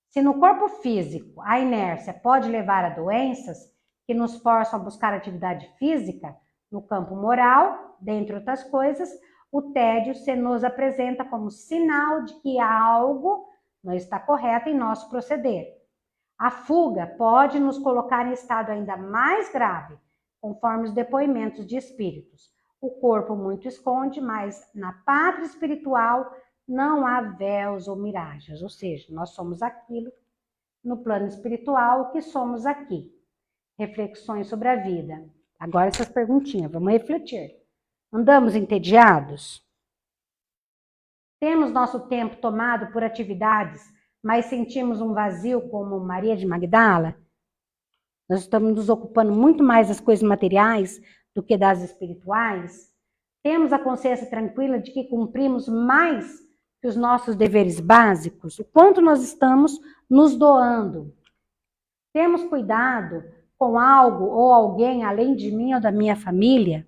Se no corpo físico a inércia pode levar a doenças que nos forçam a buscar atividade física, no campo moral, dentre outras coisas, o tédio se nos apresenta como sinal de que algo não está correto em nosso proceder. A fuga pode nos colocar em estado ainda mais grave, conforme os depoimentos de espíritos. O corpo muito esconde, mas na pátria espiritual não há véus ou miragens, ou seja, nós somos aquilo no plano espiritual que somos aqui. Reflexões sobre a vida. Agora essas perguntinhas, vamos refletir. Andamos entediados? Temos nosso tempo tomado por atividades, mas sentimos um vazio como Maria de Magdala? Nós estamos nos ocupando muito mais das coisas materiais do que das espirituais? Temos a consciência tranquila de que cumprimos mais que os nossos deveres básicos? O quanto nós estamos nos doando? Temos cuidado com algo ou alguém além de mim ou da minha família?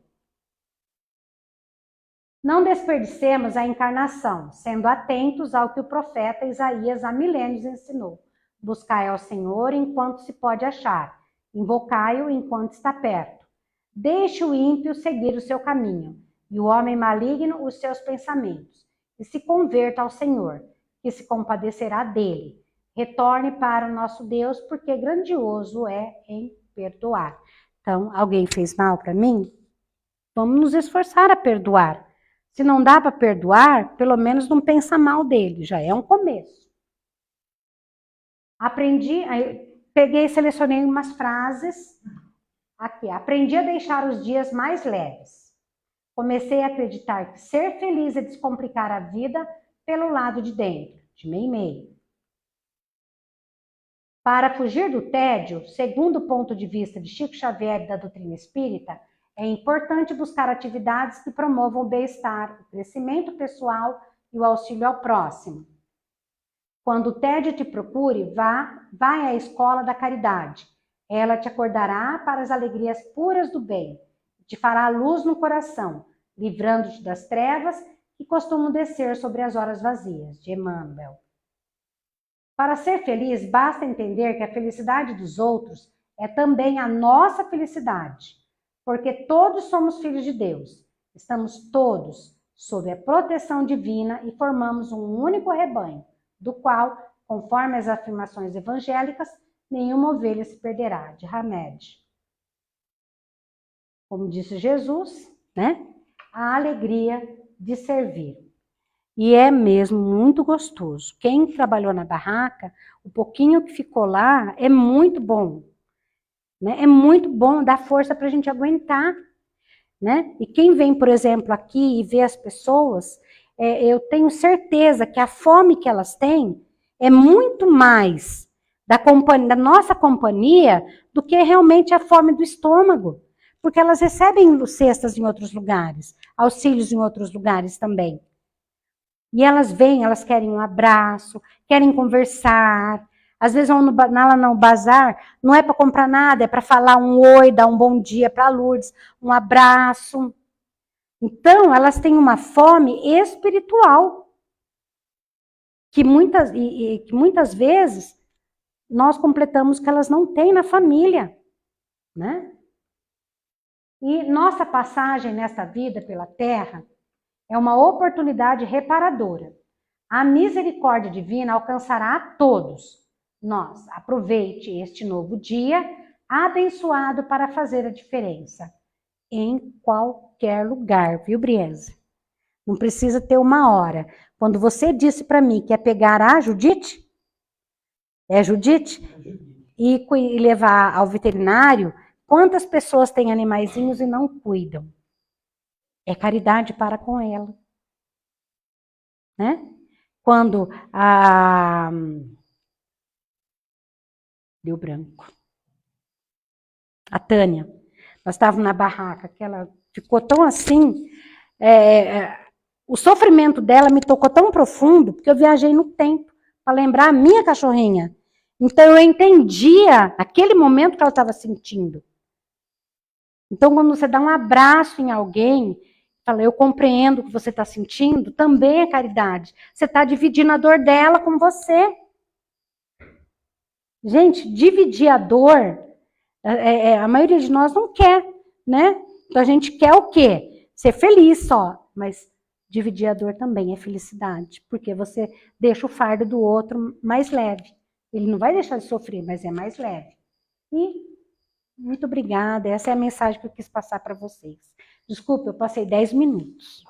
Não desperdicemos a encarnação, sendo atentos ao que o profeta Isaías há milênios ensinou. Buscai ao Senhor enquanto se pode achar, invocai-o enquanto está perto. Deixe o ímpio seguir o seu caminho, e o homem maligno os seus pensamentos, e se converta ao Senhor, que se compadecerá dele. Retorne para o nosso Deus, porque grandioso é em perdoar. Então, alguém fez mal para mim? Vamos nos esforçar a perdoar. Se não dá para perdoar, pelo menos não pensa mal dele, já é um começo. Peguei e selecionei umas frases aqui. Aprendi a deixar os dias mais leves. Comecei a acreditar que ser feliz é descomplicar a vida pelo lado de dentro, de meio e meio. Para fugir do tédio, segundo o ponto de vista de Chico Xavier e da doutrina espírita, é importante buscar atividades que promovam o bem-estar, o crescimento pessoal e o auxílio ao próximo. Quando o tédio te procure, vai à escola da caridade. Ela te acordará para as alegrias puras do bem, te fará luz no coração, livrando-te das trevas que costumam descer sobre as horas vazias. De Emmanuel. Para ser feliz, basta entender que a felicidade dos outros é também a nossa felicidade, porque todos somos filhos de Deus. Estamos todos sob a proteção divina e formamos um único rebanho, do qual, conforme as afirmações evangélicas, nenhuma ovelha se perderá. De Hamed. Como disse Jesus, né? A alegria de servir. E é mesmo muito gostoso. Quem trabalhou na barraca, o pouquinho que ficou lá é muito bom. Né? É muito bom, dá força para a gente aguentar. Né? E quem vem, por exemplo, aqui e vê as pessoas, eu tenho certeza que a fome que elas têm é muito mais da nossa companhia do que realmente a fome do estômago. Porque elas recebem cestas em outros lugares, auxílios em outros lugares também. E elas vêm, elas querem um abraço, querem conversar. Às vezes vão lá no bazar, não é para comprar nada, é para falar um oi, dar um bom dia para a Lourdes, um abraço. Então, elas têm uma fome espiritual, que muitas vezes nós completamos que elas não têm na família, né? E nossa passagem nesta vida pela Terra é uma oportunidade reparadora. A misericórdia divina alcançará a todos. Nós, aproveite este novo dia abençoado para fazer a diferença em qualquer lugar, viu, Brieza? Não precisa ter uma hora. Quando você disse para mim que ia pegar a Judite, e levar ao veterinário, quantas pessoas têm animaizinhos e não cuidam? É caridade para com ela. Né? Quando a... Deu branco. A Tânia, nós estávamos na barraca, que ela ficou tão assim, o sofrimento dela me tocou tão profundo, porque eu viajei no tempo para lembrar a minha cachorrinha. Então eu entendia aquele momento que ela estava sentindo. Então quando você dá um abraço em alguém, fala, eu compreendo o que você está sentindo, também é caridade. Você está dividindo a dor dela com você. Gente, dividir a dor, a maioria de nós não quer, né? Então a gente quer o quê? Ser feliz só, mas dividir a dor também é felicidade, porque você deixa o fardo do outro mais leve. Ele não vai deixar de sofrer, mas é mais leve. E muito obrigada, essa é a mensagem que eu quis passar para vocês. Desculpa, eu passei 10 minutos.